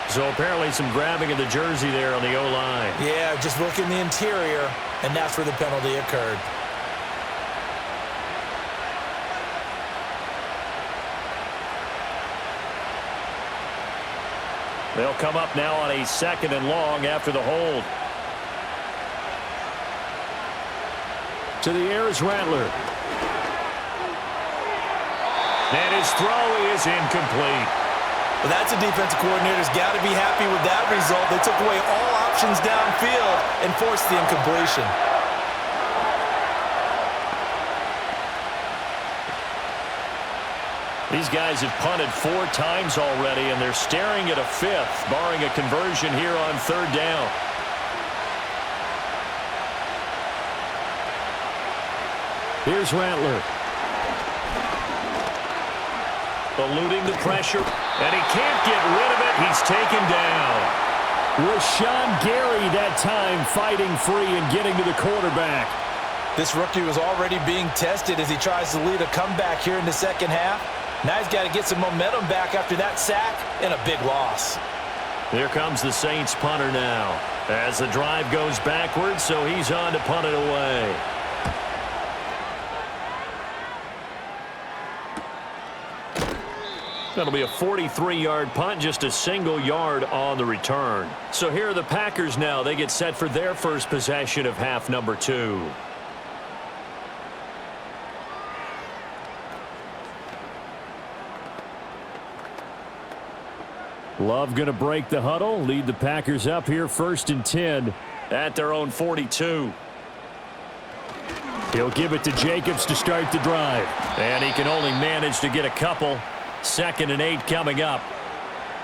So apparently some grabbing of the jersey there on the O-line. Yeah, just look in the interior, and that's where the penalty occurred. They'll come up now on a 2nd and long after the hold. To the air is Rattler. And his throw is incomplete. Well, that's a defensive coordinator's got to be happy with that result. They took away all options downfield and forced the incompletion. These guys have punted 4 times already, and they're staring at a 5th, barring a conversion here on 3rd down. Here's Rattler. Eluding the pressure, and he can't get rid of it. He's taken down. Rashawn Gary that time fighting free and getting to the quarterback. This rookie was already being tested as he tries to lead a comeback here in the second half. Now he's got to get some momentum back after that sack and a big loss. Here comes the Saints punter now as the drive goes backwards, so he's on to punt it away. That'll be a 43-yard punt, just a single yard on the return. So here are the Packers now. They get set for their first possession of half number 2. Love going to break the huddle, lead the Packers up here 1st and 10. At their own 42. He'll give it to Jacobs to start the drive. And he can only manage to get a couple. 2nd and 8 coming up.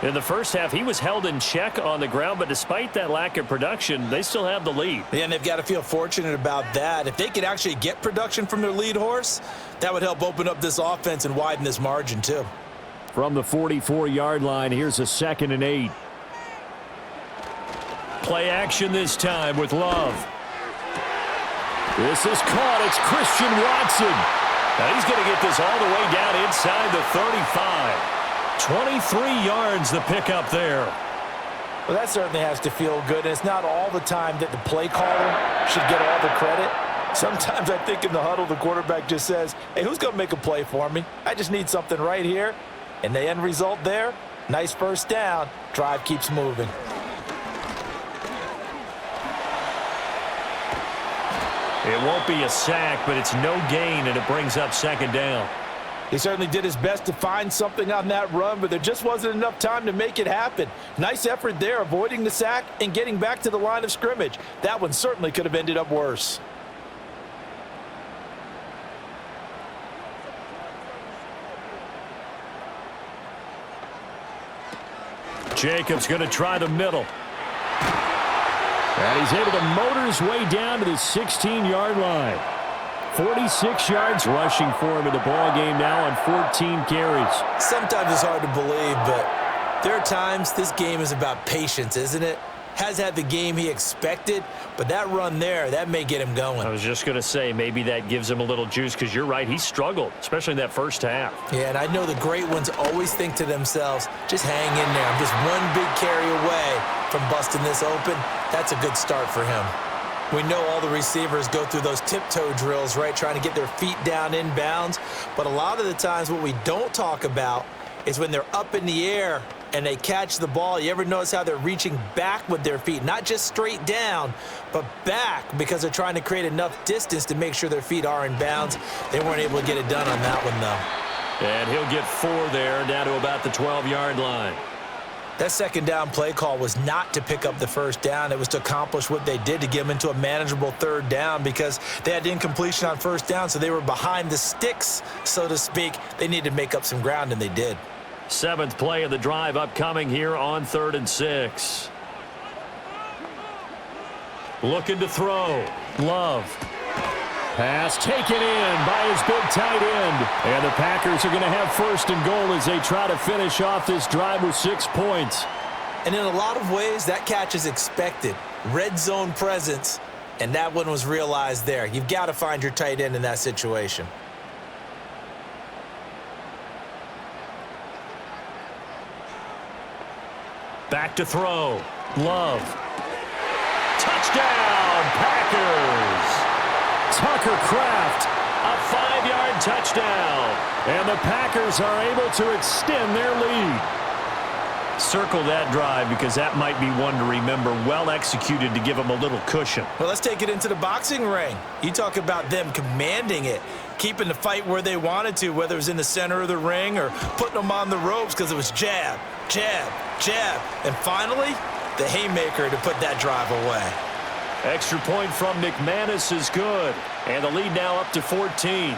In the first half, he was held in check on the ground, but despite that lack of production, they still have the lead. Yeah, and they've got to feel fortunate about that. If they could actually get production from their lead horse, that would help open up this offense and widen this margin too. From the 44-yard line, here's a 2nd and 8. Play action this time with Love. This is caught. It's Christian Watson. Now he's going to get this all the way down inside the 35. 23 yards the pickup there. Well, that certainly has to feel good. And it's not all the time that the play caller should get all the credit. Sometimes I think in the huddle, the quarterback just says, hey, who's going to make a play for me? I just need something right here. And the end result there, nice first down. Drive keeps moving. It won't be a sack, but it's no gain, and it brings up 2nd down. He certainly did his best to find something on that run, but there just wasn't enough time to make it happen. Nice effort there, avoiding the sack and getting back to the line of scrimmage. That one certainly could have ended up worse. Jacobs going to try the middle. And he's able to motor his way down to the 16-yard line. 46 yards rushing for him in the ball game now on 14 carries. Sometimes it's hard to believe, but there are times this game is about patience, isn't it? Has had the game he expected, but that run there, that may get him going. I was just going to say, maybe that gives him a little juice, because you're right, he struggled, especially in that first half. Yeah, and I know the great ones always think to themselves, just hang in there. I'm just one big carry away from busting this open. That's a good start for him. We know all the receivers go through those tiptoe drills, right, trying to get their feet down inbounds. But a lot of the times what we don't talk about is when they're up in the air and they catch the ball. You ever notice how they're reaching back with their feet? Not just straight down, but back, because they're trying to create enough distance to make sure their feet are in bounds. They weren't able to get it done on that one, though. And he'll get 4 there, down to about the 12-yard line. That 2nd down play call was not to pick up the first down. It was to accomplish what they did, to get them into a manageable 3rd down, because they had incompletion on 1st down, so they were behind the sticks, so to speak. They needed to make up some ground, and they did. 7th play of the drive upcoming here on 3rd and 6. Looking to throw. Love. Pass taken in by his big tight end. And the Packers are going to have 1st and goal as they try to finish off this drive with 6 points. And in a lot of ways, that catch is expected. Red zone presence, and that one was realized there. You've got to find your tight end in that situation. Back to throw. Love. Touchdown, Packers. Tucker Kraft. A 5-yard touchdown. And the Packers are able to extend their lead. Circle that drive because that might be one to remember. Well executed to give them a little cushion. Well, let's take it into the boxing ring. You talk about them commanding it, keeping the fight where they wanted to, whether it was in the center of the ring or putting them on the ropes because it was jab, jab, jab. And finally, the haymaker to put that drive away. Extra point from McManus is good. And the lead now up to 14.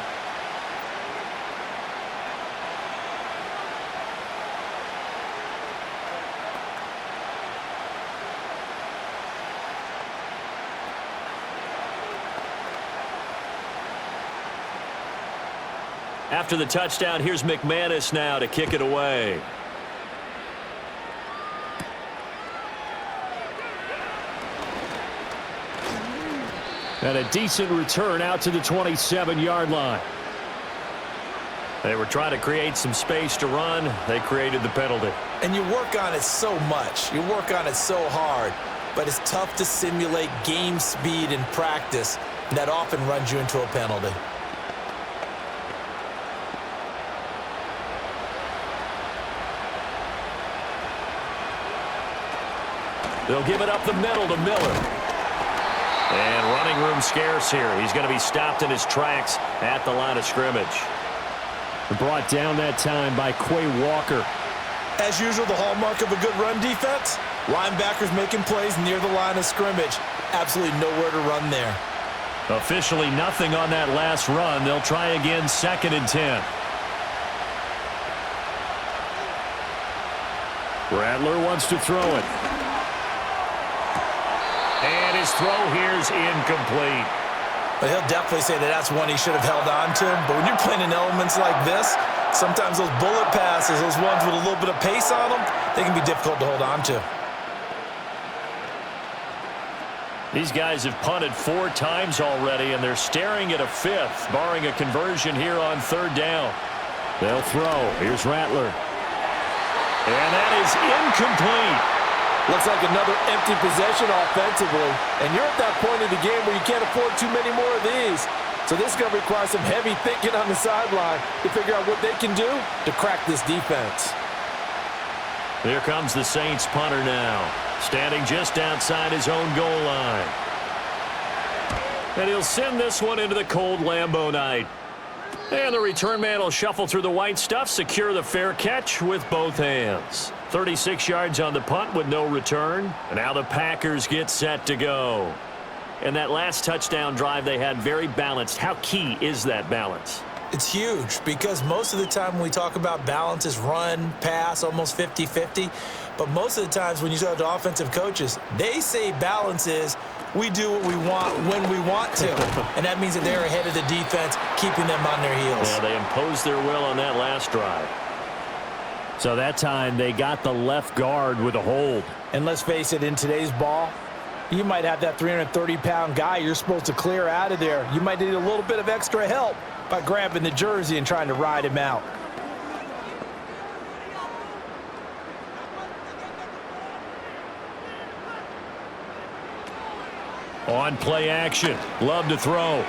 After the touchdown, here's McManus now to kick it away. And a decent return out to the 27-yard line. They were trying to create some space to run. They created the penalty. And you work on it so much. You work on it so hard. But it's tough to simulate game speed in practice. And that often runs you into a penalty. They'll give it up the middle to Miller. And running room scarce here. He's going to be stopped in his tracks at the line of scrimmage. Brought down that time by Quay Walker. As usual, the hallmark of a good run defense, linebackers making plays near the line of scrimmage. Absolutely nowhere to run there. Officially nothing on that last run. They'll try again, 2nd and 10. Rattler wants to throw it. And his throw here's incomplete. But he'll definitely say that that's one he should have held on to. But when you're playing in elements like this, sometimes those bullet passes, those ones with a little bit of pace on them, they can be difficult to hold on to. These guys have punted 4 times already, and they're staring at a 5th, barring a conversion here on 3rd down. They'll throw. Here's Rattler. And that is incomplete. Looks like another empty possession offensively. And you're at that point in the game where you can't afford too many more of these. So this is going to require some heavy thinking on the sideline to figure out what they can do to crack this defense. Here comes the Saints punter now, standing just outside his own goal line. And he'll send this one into the cold Lambeau night. And the return man will shuffle through the white stuff, secure the fair catch with both hands. 36 yards on the punt with no return. And now the Packers get set to go. And that last touchdown drive they had very balanced. How key is that balance? It's huge because most of the time when we talk about balance is run, pass, almost 50-50. But most of the times when you talk to offensive coaches, they say balance is we do what we want when we want to. And that means that they're ahead of the defense, keeping them on their heels. Yeah, they imposed their will on that last drive. So that time they got the left guard with a hold. And let's face it, in today's ball, you might have that 330-pound guy you're supposed to clear out of there. You might need a little bit of extra help by grabbing the jersey and trying to ride him out. On play action, Love to throw.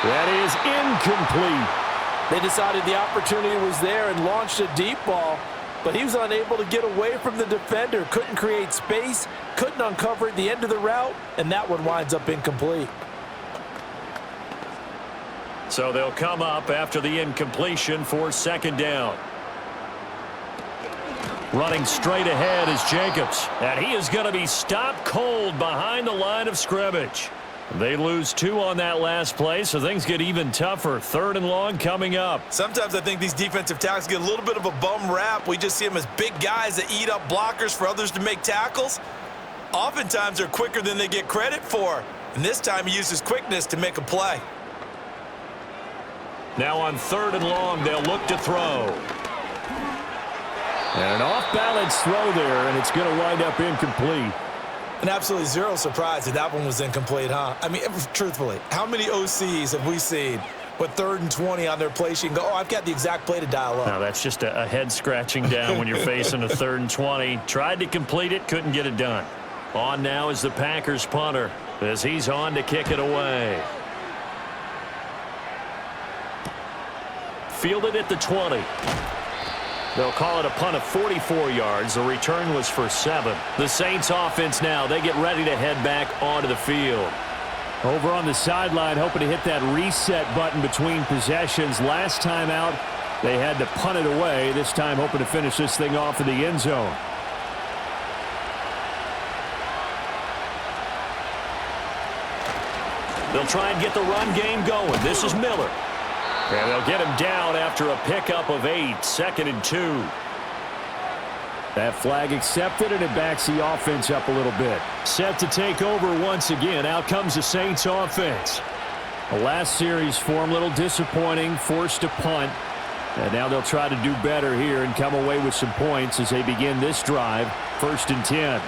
That is incomplete. They decided the opportunity was there and launched a deep ball, but he was unable to get away from the defender, couldn't create space, couldn't uncover at the end of the route, and that one winds up incomplete. So they'll come up after the incompletion for 2nd down. Running straight ahead is Jacobs, and he is going to be stopped cold behind the line of scrimmage. They lose 2 on that last play, so things get even tougher. 3rd and long coming up. Sometimes I think these defensive tackles get a little bit of a bum rap. We just see them as big guys that eat up blockers for others to make tackles. Oftentimes they're quicker than they get credit for. And this time he uses quickness to make a play. Now on 3rd and long, they'll look to throw. And an off-balance throw there, and it's going to wind up incomplete. And absolutely zero surprise that that one was incomplete, huh? I mean, truthfully, how many OCs have we seen with 3rd and 20 on their play sheet and go, oh, I've got the exact play to dial up? Now, that's just a head-scratching down when you're facing a 3rd and 20. Tried to complete it, couldn't get it done. On now is the Packers punter as he's on to kick it away. Fielded at the 20. They'll call it a punt of 44 yards. The return was for 7. The Saints offense now, they get ready to head back onto the field. Over on the sideline, hoping to hit that reset button between possessions. Last time out, they had to punt it away. This time hoping to finish this thing off in the end zone. They'll try and get the run game going. This is Miller. And they'll get him down after a pickup of 8. 2nd and 2. That flag accepted, and it backs the offense up a little bit. Set to take over once again. Out comes the Saints offense. The last series for them, a little disappointing, forced to punt. And now they'll try to do better here and come away with some points as they begin this drive. 1st and 10.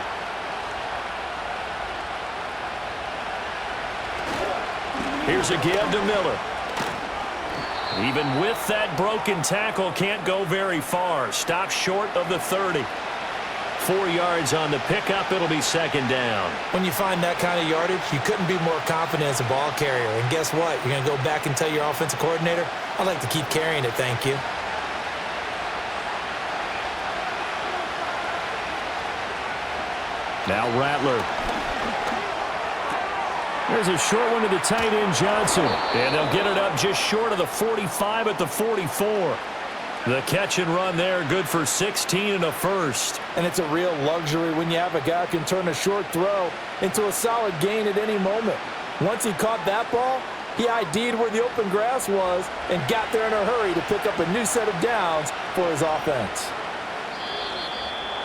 Here's a give to Miller. Even with that broken tackle, can't go very far. Stops short of the 30. 4 yards on the pickup. It'll be 2nd down. When you find that kind of yardage, you couldn't be more confident as a ball carrier. And guess what? You're going to go back and tell your offensive coordinator, I'd like to keep carrying it, thank you. Now Rattler. There's a short one to the tight end, Johnson. And they'll get it up just short of the 45 at the 44. The catch and run there, good for 16 and a first. And it's a real luxury when you have a guy who can turn a short throw into a solid gain at any moment. Once he caught that ball, he ID'd where the open grass was and got there in a hurry to pick up a new set of downs for his offense.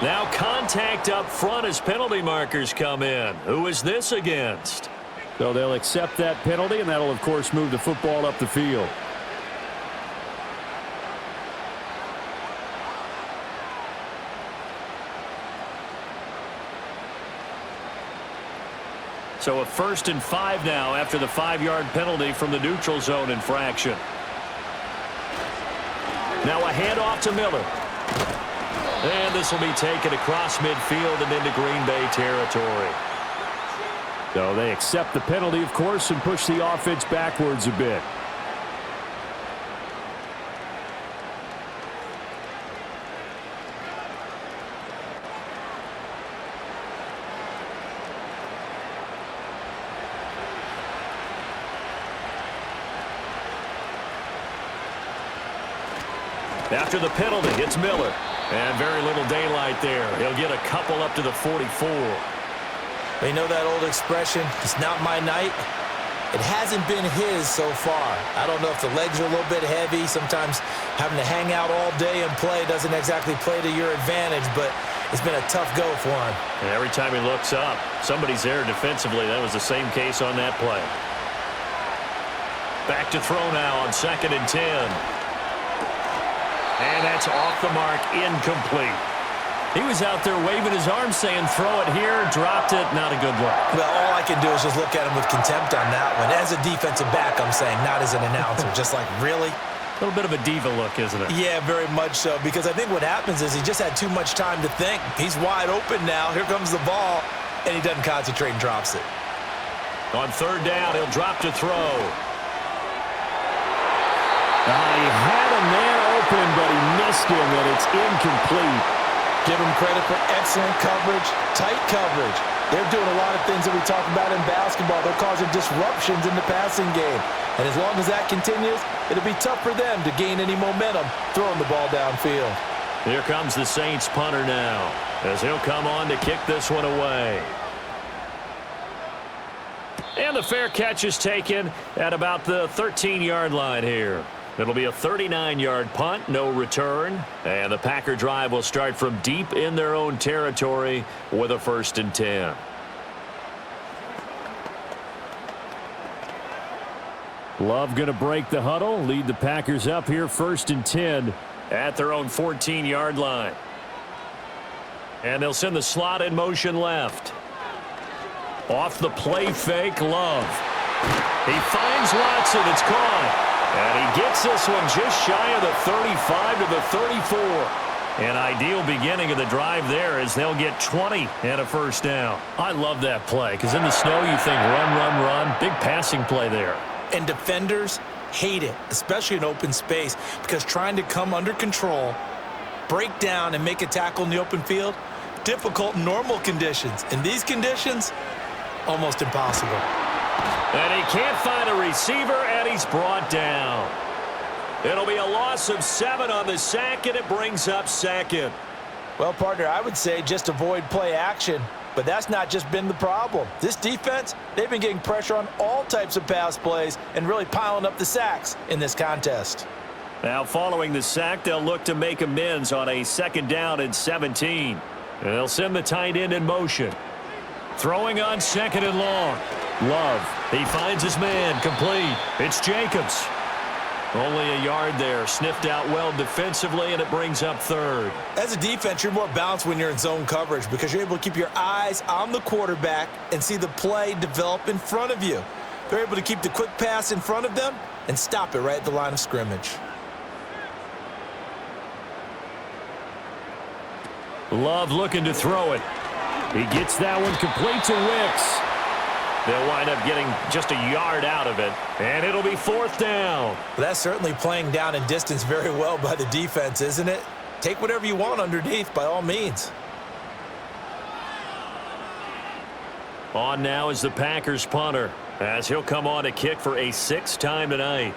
Now contact up front as penalty markers come in. Who is this against? So they'll accept that penalty, and that'll, of course, move the football up the field. So a 1st and 5 now after the 5-yard penalty from the neutral zone infraction. Now a handoff to Miller. And this will be taken across midfield and into Green Bay territory. So they accept the penalty, of course, and push the offense backwards a bit. After the penalty, it's Miller. And very little daylight there. He'll get a couple up to the 44. They know that old expression, it's not my night. It hasn't been his so far. I don't know if the legs are a little bit heavy. Sometimes having to hang out all day and play doesn't exactly play to your advantage, but it's been a tough go for him. And every time he looks up, somebody's there defensively. That was the same case on that play. Back to throw now on 2nd and 10. And that's off the mark, incomplete. He was out there waving his arms saying, throw it here, dropped it, not a good look. Well, all I can do is just look at him with contempt on that one. As a defensive back, I'm saying, not as an announcer. Just like, really? A little bit of a diva look, isn't it? Yeah, very much so, because I think what happens is he just had too much time to think. He's wide open now. Here comes the ball, and he doesn't concentrate and drops it. On 3rd down, he'll drop to throw. He had him there open, but he missed him, and it's incomplete. Give him credit for excellent coverage, tight coverage. They're doing a lot of things that we talk about in basketball. They're causing disruptions in the passing game. And as long as that continues, it'll be tough for them to gain any momentum throwing the ball downfield. Here comes the Saints punter now, as he'll come on to kick this one away. And the fair catch is taken at about the 13-yard line here. It'll be a 39-yard punt, no return. And the Packer drive will start from deep in their own territory with a 1st and 10. Love going to break the huddle, lead the Packers up here 1st and 10. At their own 14-yard line. And they'll send the slot in motion left. Off the play fake, Love. He finds Watson, it's caught. And he gets this one just shy of the 35 to the 34. An ideal beginning of the drive there as they'll get 20 and a 1st down. I love that play because in the snow you think run, run, run. Big passing play there. And defenders hate it, especially in open space, because trying to come under control break down and make a tackle in the open field, difficult in normal conditions. In these conditions, almost impossible. And he can't find a receiver, and he's brought down. It'll be a loss of 7 on the sack, and it brings up second. Well, partner, I would say just avoid play action, but that's not just been the problem. This defense, they've been getting pressure on all types of pass plays and really piling up the sacks in this contest. Now, following the sack, they'll look to make amends on a 2nd down and 17. They'll send the tight end in motion. Throwing on 2nd and long. Love, he finds his man, complete. It's Jacobs. Only a yard there, sniffed out well defensively, and it brings up 3rd. As a defense, you're more balanced when you're in zone coverage because you're able to keep your eyes on the quarterback and see the play develop in front of you. They're able to keep the quick pass in front of them and stop it right at the line of scrimmage. Love looking to throw it. He gets that one complete to Wicks. They'll wind up getting just a yard out of it, and it'll be 4th down. Well, that's certainly playing down in distance very well by the defense, isn't it? Take whatever you want underneath, by all means. On now is the Packers punter, as he'll come on to kick for a 6th time tonight.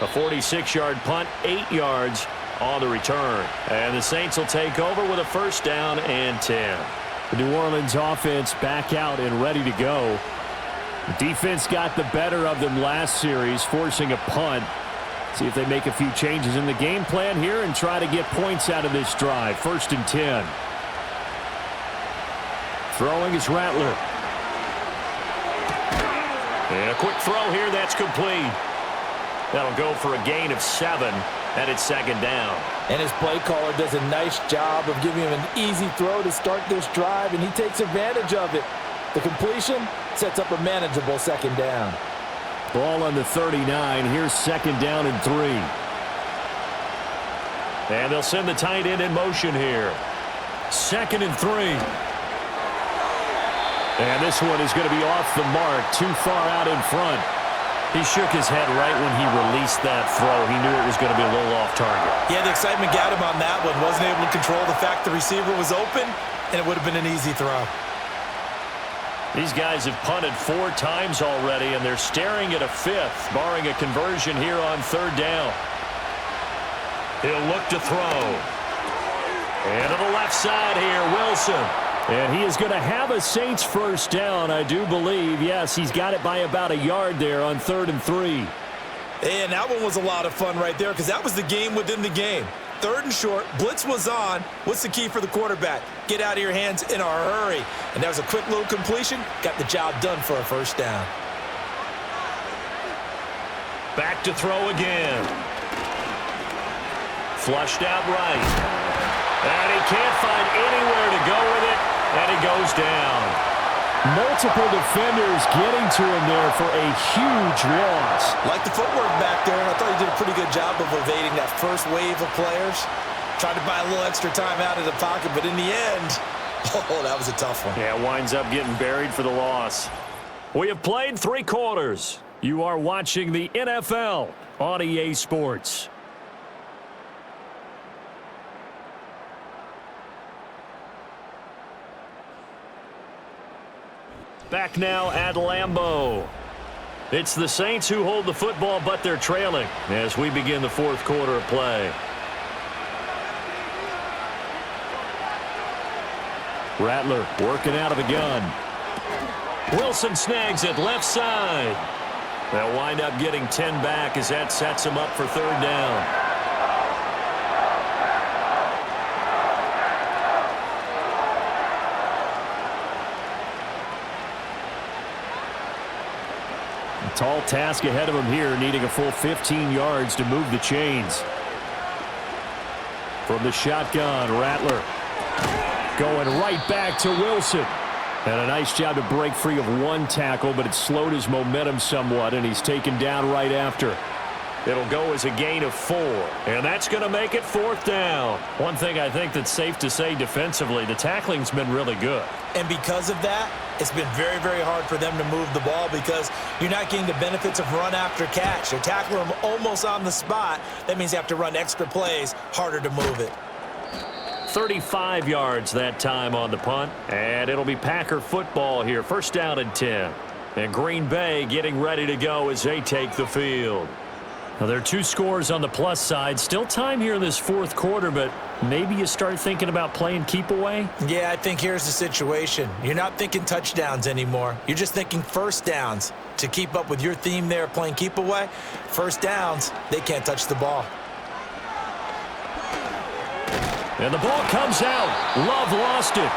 A 46-yard punt, 8 yards on the return. And the Saints will take over with a 1st down and 10. The New Orleans offense back out and ready to go. The defense got the better of them last series, forcing a punt. See if they make a few changes in the game plan here and try to get points out of this drive. 1st and 10. Throwing is Rattler. And a quick throw here, that's complete. That'll go for a gain of 7, and it's 2nd down. And his play caller does a nice job of giving him an easy throw to start this drive, and he takes advantage of it. The completion sets up a manageable 2nd down. Ball on the 39. Here's 2nd down and 3. And they'll send the tight end in motion here. 2nd and 3. And this one is going to be off the mark, too far out in front. He shook his head right when he released that throw. He knew it was going to be a little off target. Yeah, the excitement got him on that one. Wasn't able to control the fact the receiver was open, and it would have been an easy throw. These guys have punted 4 times already, and they're staring at a 5th, barring a conversion here on 3rd down. He'll look to throw. And to the left side here, Wilson. And he is going to have a Saints 1st down, I do believe. Yes, he's got it by about a yard there on 3rd and 3. And that one was a lot of fun right there because that was the game within the game. 3rd and short, blitz was on. What's the key for the quarterback? Get out of your hands in a hurry. And that was a quick little completion. Got the job done for a 1st down. Back to throw again. Flushed out right. And he can't find anywhere to go with it, and he goes down. Multiple defenders getting to him there for a huge loss. Like the footwork back there, and I thought he did a pretty good job of evading that first wave of players. Tried to buy a little extra time out of the pocket, but in the end, oh, that was a tough one. Yeah, winds up getting buried for the loss. We have played 3 quarters. You are watching the NFL on EA Sports. Back now at Lambeau. It's the Saints who hold the football, but they're trailing as we begin the 4th quarter of play. Rattler working out of the gun. Wilson snags it left side. They'll wind up getting 10 back as that sets them up for 3rd down. Tall task ahead of him here, needing a full 15 yards to move the chains. From the shotgun, Rattler going right back to Wilson. And a nice job to break free of 1 tackle, but it slowed his momentum somewhat, and he's taken down right after. It'll go as a gain of 4, and that's going to make it 4th down. One thing I think that's safe to say defensively, the tackling's been really good. And because of that, it's been very, very hard for them to move the ball because you're not getting the benefits of run after catch. They're tackling them almost on the spot. That means you have to run extra plays, harder to move it. 35 yards that time on the punt, and it'll be Packer football here. 1st down and 10. And Green Bay getting ready to go as they take the field. Now, there are 2 scores on the plus side. Still time here in this 4th quarter, but maybe you start thinking about playing keep away? Yeah, I think here's the situation. You're not thinking touchdowns anymore. You're just thinking 1st downs. To keep up with your theme there, playing keep away, 1st downs, they can't touch the ball. And the ball comes out. Love lost it.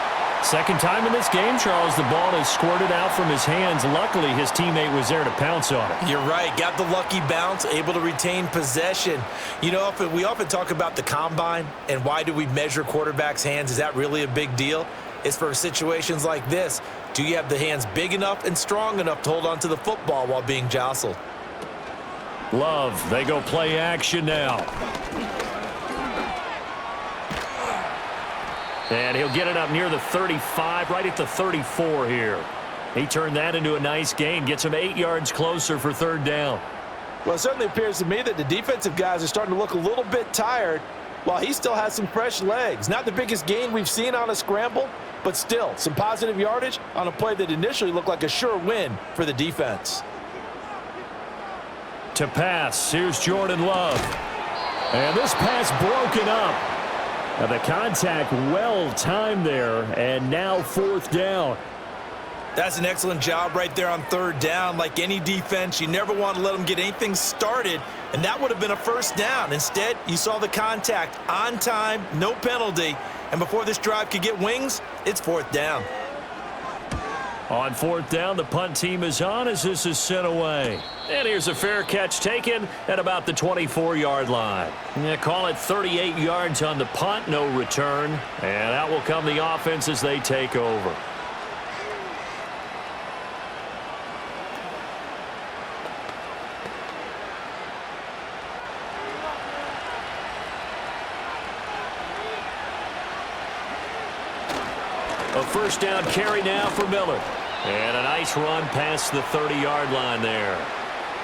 Second time in this game, Charles, the ball has squirted out from his hands. Luckily, his teammate was there to pounce on it. You're right. Got the lucky bounce, able to retain possession. You know, we often talk about the combine and why do we measure quarterbacks' hands. Is that really a big deal? It's for situations like this. Do you have the hands big enough and strong enough to hold on to the football while being jostled? Love, they go play action now. And he'll get it up near the 35, right at the 34 here. He turned that into a nice gain, gets him 8 yards closer for 3rd down. Well, it certainly appears to me that the defensive guys are starting to look a little bit tired while he still has some fresh legs. Not the biggest gain we've seen on a scramble, but still some positive yardage on a play that initially looked like a sure win for the defense. To pass, here's Jordan Love. And this pass broken up. Now the contact well timed there, and now 4th down. That's an excellent job right there on 3rd down. Like any defense, you never want to let them get anything started, and that would have been a 1st down. Instead, you saw the contact on time, no penalty, and before this drive could get wings, it's 4th down. On 4th down, the punt team is on as this is sent away. And here's a fair catch taken at about the 24-yard line. Yeah, call it 38 yards on the punt, no return. And out will come the offense as they take over. A 1st down carry now for Miller. And a nice run past the 30-yard line there.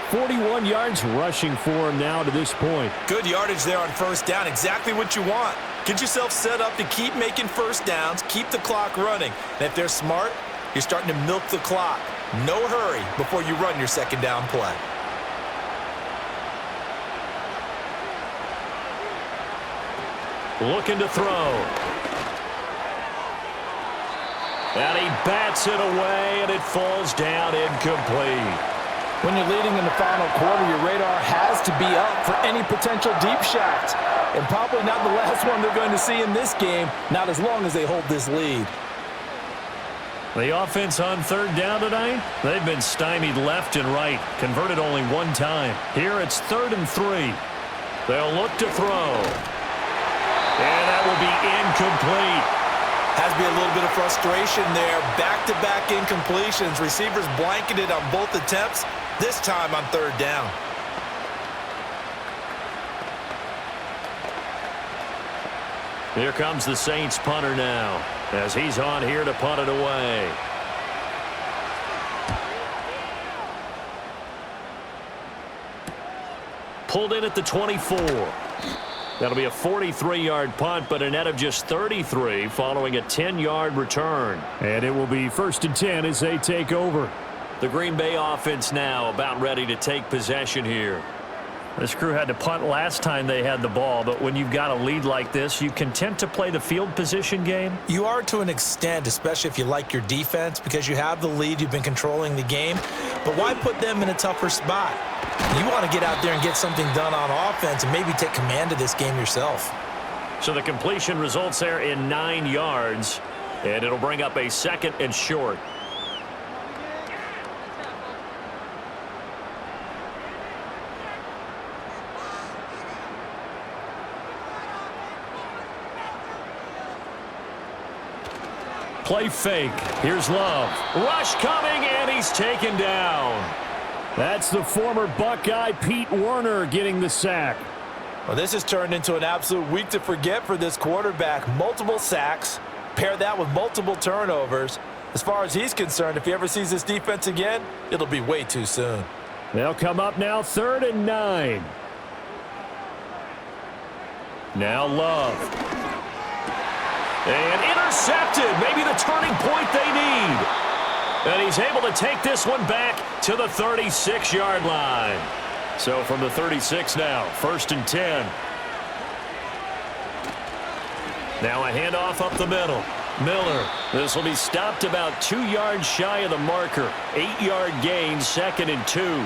41 yards rushing for him now to this point. Good yardage there on 1st down. Exactly what you want. Get yourself set up to keep making 1st downs, keep the clock running. And if they're smart, you're starting to milk the clock. No hurry before you run your 2nd down play. Looking to throw. And he bats it away, and it falls down incomplete. When you're leading in the final quarter, your radar has to be up for any potential deep shots. And probably not the last one they're going to see in this game, not as long as they hold this lead. The offense on 3rd down tonight, they've been stymied left and right, converted only 1 time. Here it's 3rd and 3. They'll look to throw. And that will be incomplete. Has to be a little bit of frustration there. Back-to-back incompletions. Receivers blanketed on both attempts, this time on 3rd down. Here comes the Saints punter now, as he's on here to punt it away. Pulled in at the 24. That'll be a 43-yard punt, but a net of just 33 following a 10-yard return. And it will be 1st and 10 as they take over. The Green Bay offense now about ready to take possession here. This crew had to punt last time they had the ball, but when you've got a lead like this, you content to play the field position game? You are to an extent, especially if you like your defense, because you have the lead, you've been controlling the game. But why put them in a tougher spot? You want to get out there and get something done on offense and maybe take command of this game yourself. So the completion results there in 9 yards, and it'll bring up a 2nd and short. Play fake. Here's Love. Rush coming, and he's taken down. That's the former Buckeye Pete Werner getting the sack. Well, this has turned into an absolute week to forget for this quarterback. Multiple sacks, pair that with multiple turnovers. As far as he's concerned, if he ever sees this defense again, it'll be way too soon. They'll come up now 3rd and 9. Now Love. And intercepted. Maybe the turning point they need. And he's able to take this one back to the 36-yard line. So from the 36 now, 1st and 10. Now a handoff up the middle. Miller. This will be stopped about 2 yards shy of the marker. 8-yard gain, 2nd and 2.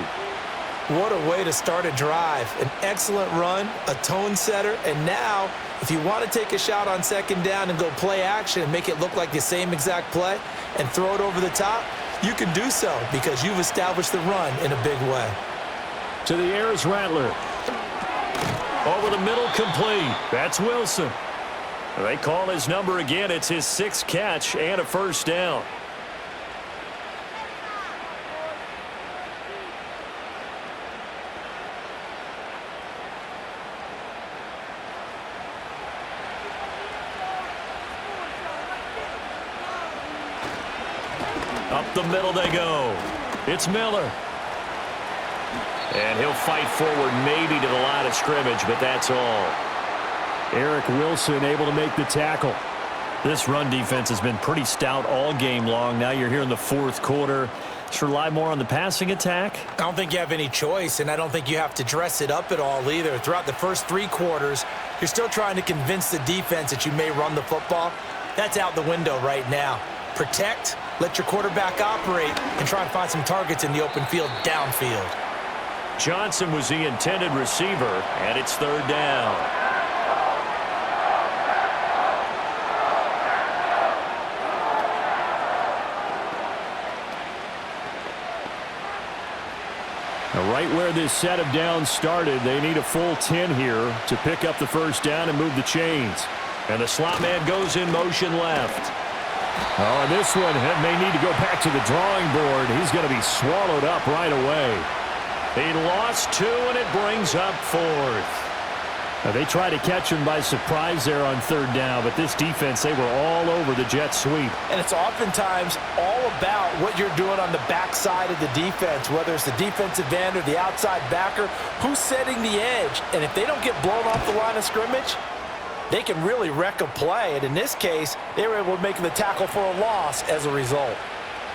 What a way to start a drive. An excellent run, a tone setter, and now if you want to take a shot on 2nd down and go play action and make it look like the same exact play and throw it over the top, you can do so because you've established the run in a big way. To the air is Rattler. Over the middle, complete. That's Wilson. They call his number again. It's his 6th catch and a 1st down. Up the middle they go. It's Miller. And he'll fight forward maybe to the line of scrimmage, but that's all. Eric Wilson able to make the tackle. This run defense has been pretty stout all game long. Now you're here in the 4th quarter. Just rely more on the passing attack. I don't think you have any choice, and I don't think you have to dress it up at all either. Throughout the first 3 quarters, you're still trying to convince the defense that you may run the football. That's out the window right now. Protect, let your quarterback operate, and try and find some targets in the open field downfield. Johnson was the intended receiver, and it's 3rd down. Now right where this set of downs started, they need a full 10 here to pick up the 1st down and move the chains. And the slot man goes in motion left. Oh, and this one may need to go back to the drawing board. He's going to be swallowed up right away. He lost 2, and it brings up 4th. Now they tried to catch him by surprise there on 3rd down, but this defense, they were all over the jet sweep. And it's oftentimes all about what you're doing on the backside of the defense, whether it's the defensive end or the outside backer, who's setting the edge. And if they don't get blown off the line of scrimmage, they can really wreck a play. And in this case, they were able to make the tackle for a loss as a result.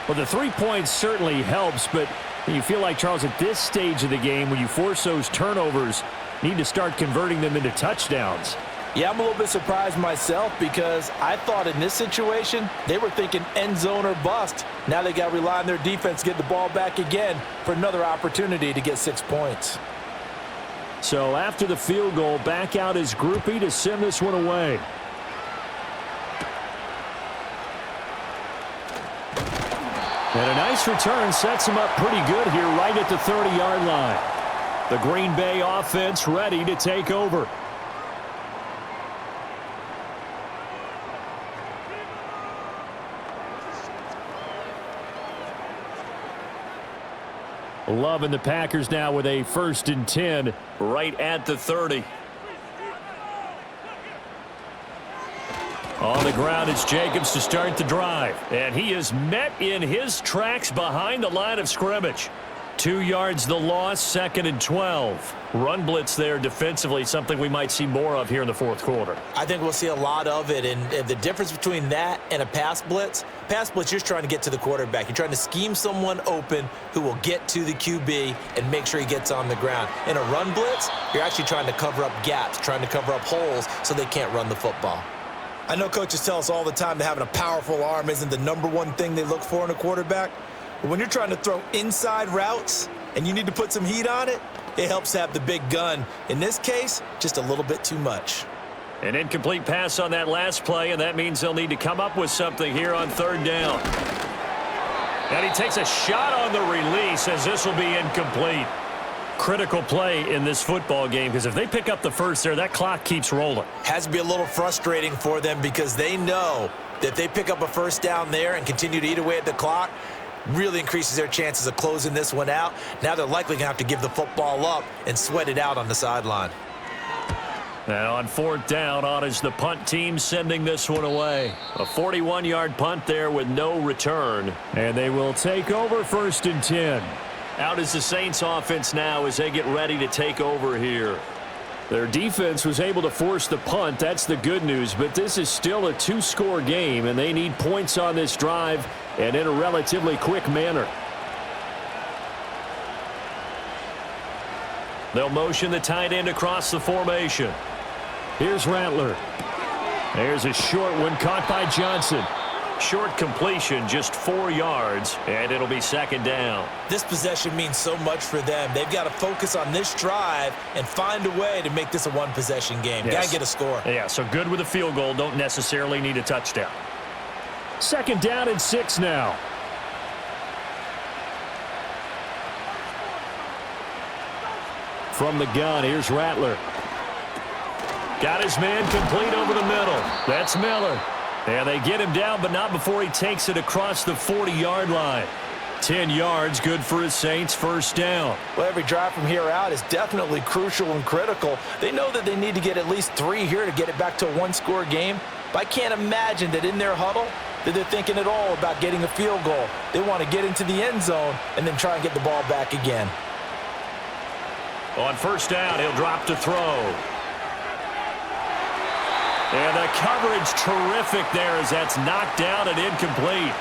Well, the 3 points certainly helps, but you feel like, Charles, at this stage of the game, when you force those turnovers, need to start converting them into touchdowns. Yeah, I'm a little bit surprised myself because I thought in this situation, they were thinking end zone or bust. Now they got to rely on their defense to get the ball back again for another opportunity to get 6 points. So after the field goal, back out is Groupie to send this one away. And a nice return sets him up pretty good here right at the 30-yard line. The Green Bay offense ready to take over. Love and the Packers now with a 1st and 10 right at the 30. On the ground, it's Jacobs to start the drive. And he is met in his tracks behind the line of scrimmage. 2 yards the loss, 2nd and 12. Run blitz there defensively, something we might see more of here in the 4th quarter. I think we'll see a lot of it, and the difference between that and a pass blitz, you're just trying to get to the quarterback. You're trying to scheme someone open who will get to the QB and make sure he gets on the ground. In a run blitz, you're actually trying to cover up gaps, trying to cover up holes so they can't run the football. I know coaches tell us all the time that having a powerful arm isn't the #1 thing they look for in a quarterback. But when you're trying to throw inside routes and you need to put some heat on it, it helps have the big gun. In this case, just a little bit too much. An incomplete pass on that last play, and that means they'll need to come up with something here on 3rd down. And he takes a shot on the release as this will be incomplete. Critical play in this football game because if they pick up the 1st there, that clock keeps rolling. Has to be a little frustrating for them because they know that if they pick up a 1st down there and continue to eat away at the clock, really increases their chances of closing this one out. Now they're likely going to have to give the football up and sweat it out on the sideline. Now on 4th down, on is the punt team sending this one away. A 41-yard punt there with no return. And they will take over 1st and 10. Out is the Saints offense now as they get ready to take over here. Their defense was able to force the punt. That's the good news. But this is still a 2-score game, and they need points on this drive and in a relatively quick manner. They'll motion the tight end across the formation. Here's Rattler. There's a short one caught by Johnson. Short completion, just 4 yards, and it'll be 2nd down. This possession means so much for them. They've got to focus on this drive and find a way to make this a one-possession game. Yes. Got to get a score. Yeah, so good with a field goal. Don't necessarily need a touchdown. 2nd down and 6 now. From the gun, here's Rattler. Got his man complete over the middle. That's Miller. And they get him down, but not before he takes it across the 40-yard line. 10 yards, good for his Saints, 1st down. Well, every drive from here out is definitely crucial and critical. They know that they need to get at least 3 here to get it back to a one-score game. But I can't imagine that in their huddle that they're thinking at all about getting a field goal. They want to get into the end zone and then try and get the ball back again. On 1st down, he'll drop to throw. And the coverage terrific there as that's knocked down and incomplete.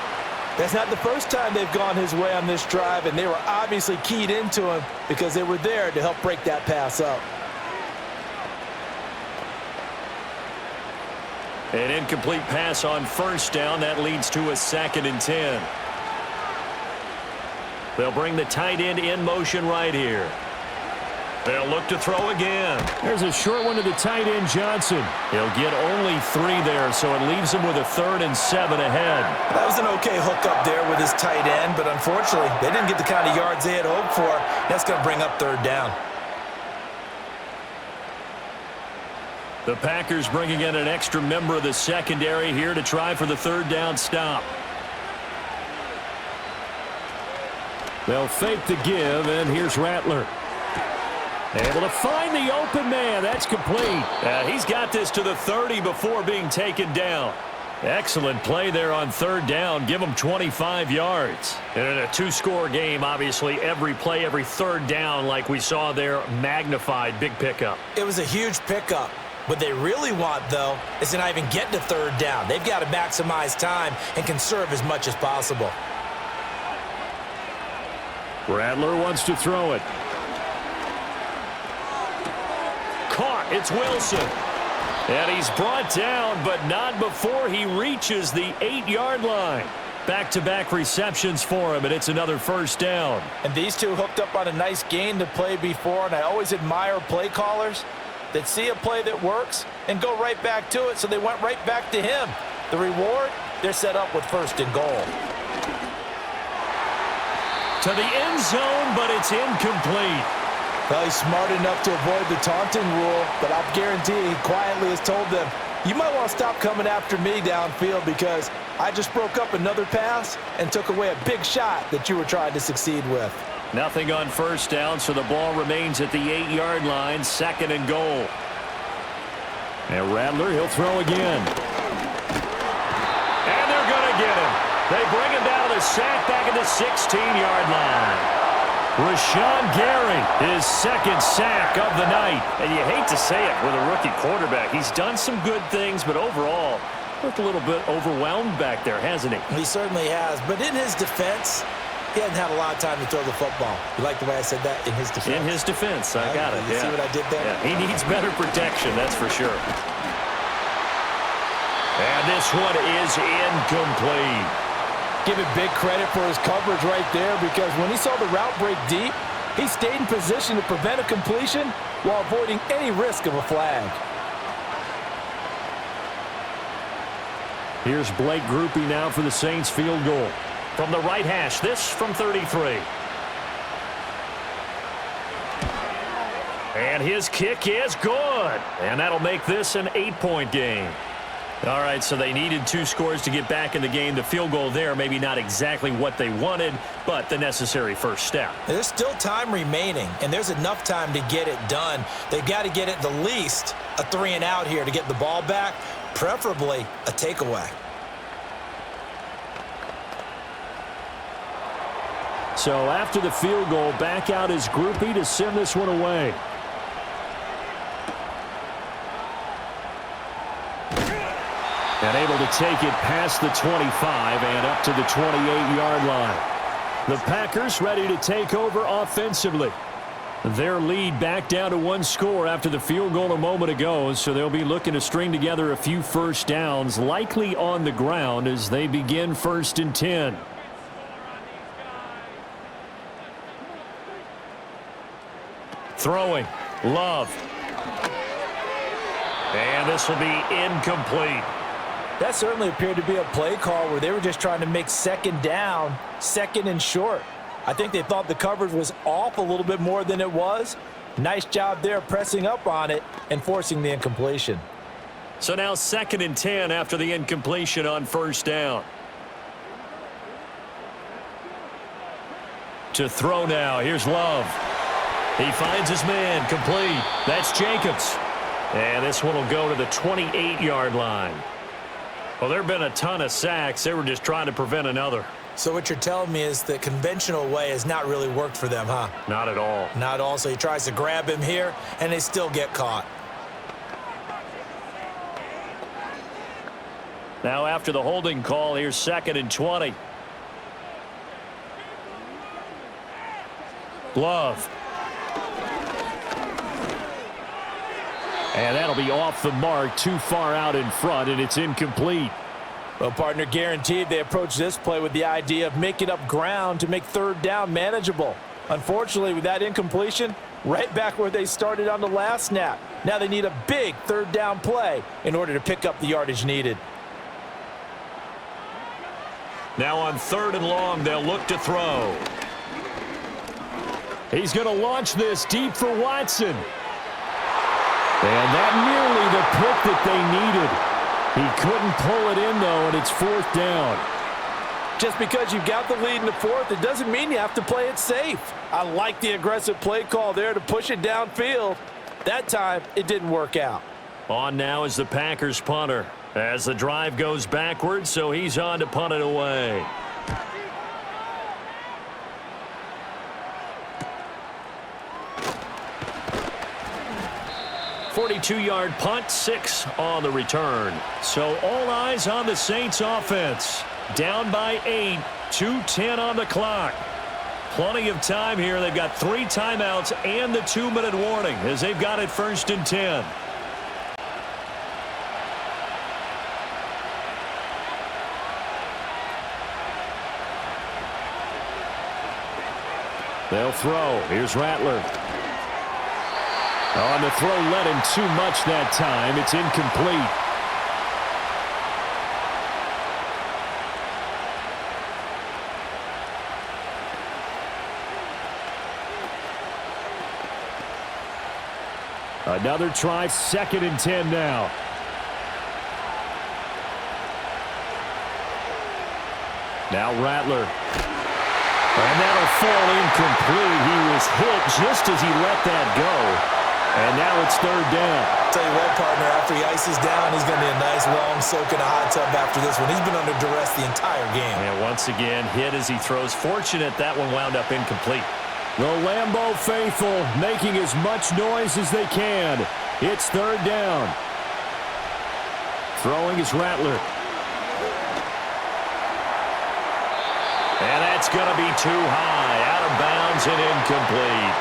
That's not the first time they've gone his way on this drive, and they were obviously keyed into him because they were there to help break that pass up. An incomplete pass on 1st down. That leads to a 2nd and 10. They'll bring the tight end in motion right here. They'll look to throw again. There's a short one to the tight end, Johnson. He'll get only 3 there, so it leaves him with a 3rd and 7 ahead. That was an okay hook up there with his tight end, but unfortunately, they didn't get the kind of yards they had hoped for. That's going to bring up 3rd down. The Packers bringing in an extra member of the secondary here to try for the 3rd down stop. They'll fake the give, and here's Rattler. Able to find the open man. That's complete. He's got this to the 30 before being taken down. Excellent play there on 3rd down. Give him 25 yards. And in a 2-score game, obviously, every play, every 3rd down, like we saw there, magnified. Big pickup. It was a huge pickup. What they really want, though, is to not even get to 3rd down. They've got to maximize time and conserve as much as possible. Rattler wants to throw it. Caught. It's Wilson. And he's brought down, but not before he reaches the 8-yard line. Back-to-back receptions for him, and it's another 1st down. And these two hooked up on a nice gain to play before, and I always admire play callers that see a play that works and go right back to it, so they went right back to him. The reward, they're set up with 1st and goal. To the end zone, but it's incomplete. Well, he's smart enough to avoid the taunting rule, but I'll guarantee he quietly has told them, you might want to stop coming after me downfield because I just broke up another pass and took away a big shot that you were trying to succeed with. Nothing on 1st down, so the ball remains at the 8-yard line, 2nd and goal. And Rattler, he'll throw again. And they're going to get him. They bring him down to the sack back at the 16-yard line. Rashawn Gary, his 2nd sack of the night. And you hate to say it with a rookie quarterback. He's done some good things, but overall, looked a little bit overwhelmed back there, hasn't he? He certainly has. But in his defense, he hasn't had a lot of time to throw the football. You like the way I said that? In his defense? In his defense. I got it. You see what I did there? Yeah, he needs better protection, that's for sure. And this one is incomplete. Give it big credit for his coverage right there because when he saw the route break deep, he stayed in position to prevent a completion while avoiding any risk of a flag. Here's Blake Groupie now for the Saints field goal. From the right hash, this from 33. And his kick is good. And that'll make this an 8-point game. All right, so they needed 2 scores to get back in the game. The field goal there, maybe not exactly what they wanted, but the necessary first step. There's still time remaining, and there's enough time to get it done. They've got to get at the least a 3-and-out here to get the ball back, preferably a takeaway. So after the field goal, back out is Groupie to send this one away. And able to take it past the 25 and up to the 28-yard line. The Packers ready to take over offensively. Their lead back down to 1 score after the field goal a moment ago, so they'll be looking to string together a few first downs, likely on the ground as they begin 1st and 10. Throwing, Love. And this will be incomplete. That certainly appeared to be a play call where they were just trying to make 2nd down, 2nd and short. I think they thought the coverage was off a little bit more than it was. Nice job there pressing up on it and forcing the incompletion. So now 2nd and 10 after the incompletion on 1st down. To throw now, here's Love. He finds his man, complete. That's Jacobs. And this one will go to the 28-yard line. Well, there have been a ton of sacks. They were just trying to prevent another. So what you're telling me is the conventional way has not really worked for them, huh? Not at all. Not at all. So he tries to grab him here, and they still get caught. Now after the holding call, here's 2nd and 20. Love. And that'll be off the mark, too far out in front, and it's incomplete. Well, partner, guaranteed they approach this play with the idea of making up ground to make 3rd down manageable. Unfortunately, with that incompletion, right back where they started on the last snap. Now they need a big 3rd down play in order to pick up the yardage needed. Now on 3rd and long, they'll look to throw. He's going to launch this deep for Watson. And that nearly the pick that they needed. He couldn't pull it in, though, and it's 4th down. Just because you've got the lead in the 4th, it doesn't mean you have to play it safe. I like the aggressive play call there to push it downfield. That time, it didn't work out. On now is the Packers punter as the drive goes backwards, so he's on to punt it away. .42-yard punt, 6 on the return. So all eyes on the Saints offense. Down by 8, 2:10 on the clock. Plenty of time here. They've got 3 timeouts and the 2-minute warning as they've got it 1st and 10. They'll throw. Here's Rattler. On the throw, led him too much that time. It's incomplete. Another try, 2nd and 10 now. Now Rattler. And that'll fall incomplete. He was hit just as he let that go. And now it's 3rd down. Tell you what, partner, after he ices down, he's going to be a nice long soak in a hot tub after this one. He's been under duress the entire game. And once again, hit as he throws. Fortunate that one wound up incomplete. The Lambeau faithful making as much noise as they can. It's 3rd down. Throwing is Rattler. And that's going to be too high. Out of bounds and incomplete.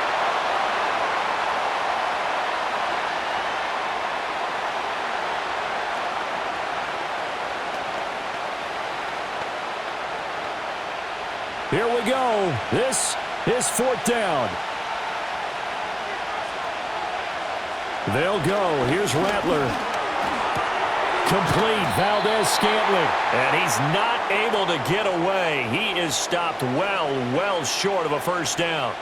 Here we go. This is 4th down. They'll go. Here's Rattler. Complete. Valdez-Scantling. And he's not able to get away. He is stopped well short of a 1st down.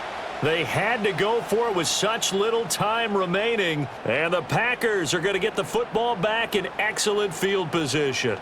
They had to go for it with such little time remaining, and the Packers are going to get the football back in excellent field position.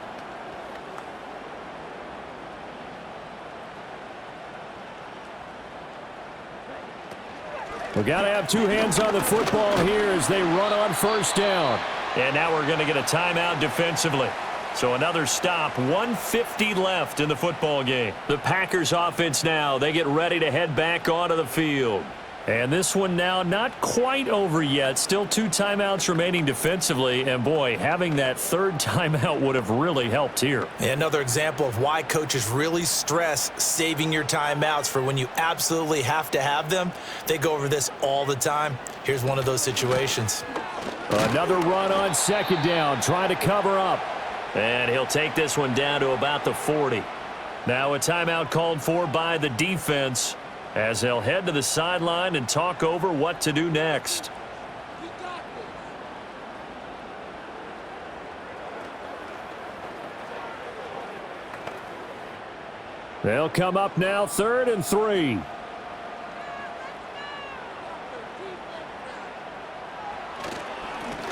We've got to have two hands on the football here as they run on first down. And now we're going to get a timeout defensively. So another stop, 1:50 left in the football game. The Packers offense now, they get ready to head back onto the field. And this one now not quite over yet. Still 2 timeouts remaining defensively. And, boy, having that third timeout would have really helped here. Another example of why coaches really stress saving your timeouts for when you absolutely have to have them. They go over this all the time. Here's one of those situations. Another run on second down, trying to cover up. And he'll take this one down to about the 40. Now a timeout called for by the defense as they'll head to the sideline and talk over what to do next. They'll come up now, 3rd and 3.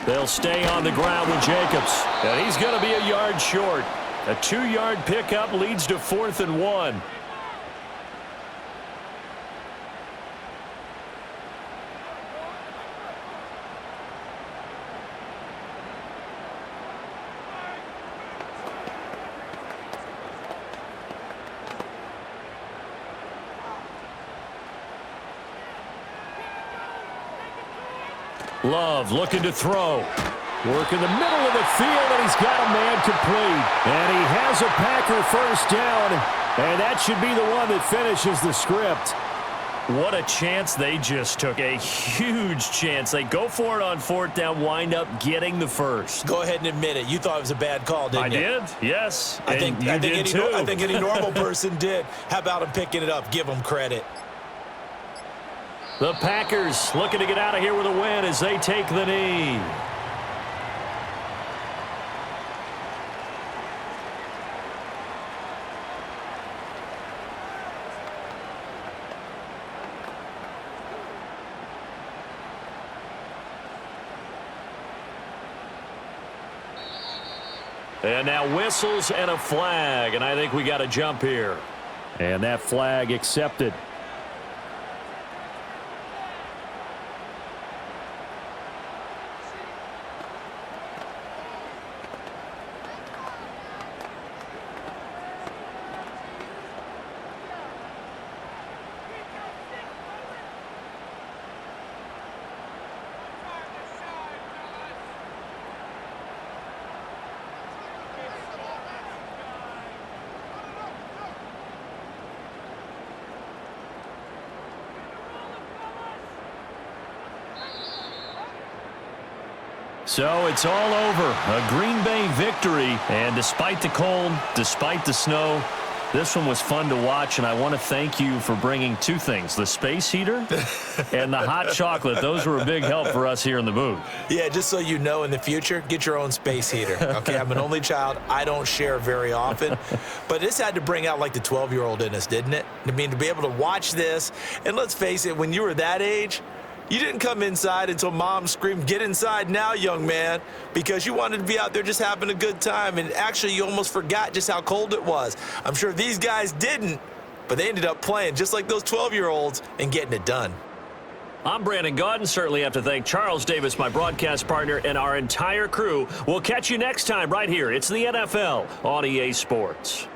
They'll stay on the ground with Jacobs. And he's going to be a yard short. A 2-yard pickup leads to 4th and 1. Love looking to throw. Work in the middle of the field, and he's got a man complete. And he has a Packer first down, and that should be the one that finishes the script. What a chance they just took. A huge chance. They go for it on 4th down, wind up getting the first. Go ahead and admit it. You thought it was a bad call, didn't you? I did, yes. I think any normal person did. How about him picking it up? Give him credit. The Packers looking to get out of here with a win as they take the knee. And now whistles and a flag, and I think we got a jump here. And that flag accepted. So it's all over. A Green Bay victory. And despite the cold, despite the snow, this one was fun to watch, and I want to thank you for bringing 2 things, the space heater and the hot chocolate. Those were a big help for us here in the booth. Yeah, just so you know, in the future, get your own space heater. Okay, I'm an only child. I don't share very often. But this had to bring out, like, the 12-year-old in us, didn't it? I mean, to be able to watch this, and let's face it, when you were that age, you didn't come inside until Mom screamed, "Get inside now, young man," because you wanted to be out there just having a good time, and actually you almost forgot just how cold it was. I'm sure these guys didn't, but they ended up playing just like those 12-year-olds and getting it done. I'm Brandon Gaudin. Certainly have to thank Charles Davis, my broadcast partner, and our entire crew. We'll catch you next time right here. It's the NFL on EA Sports.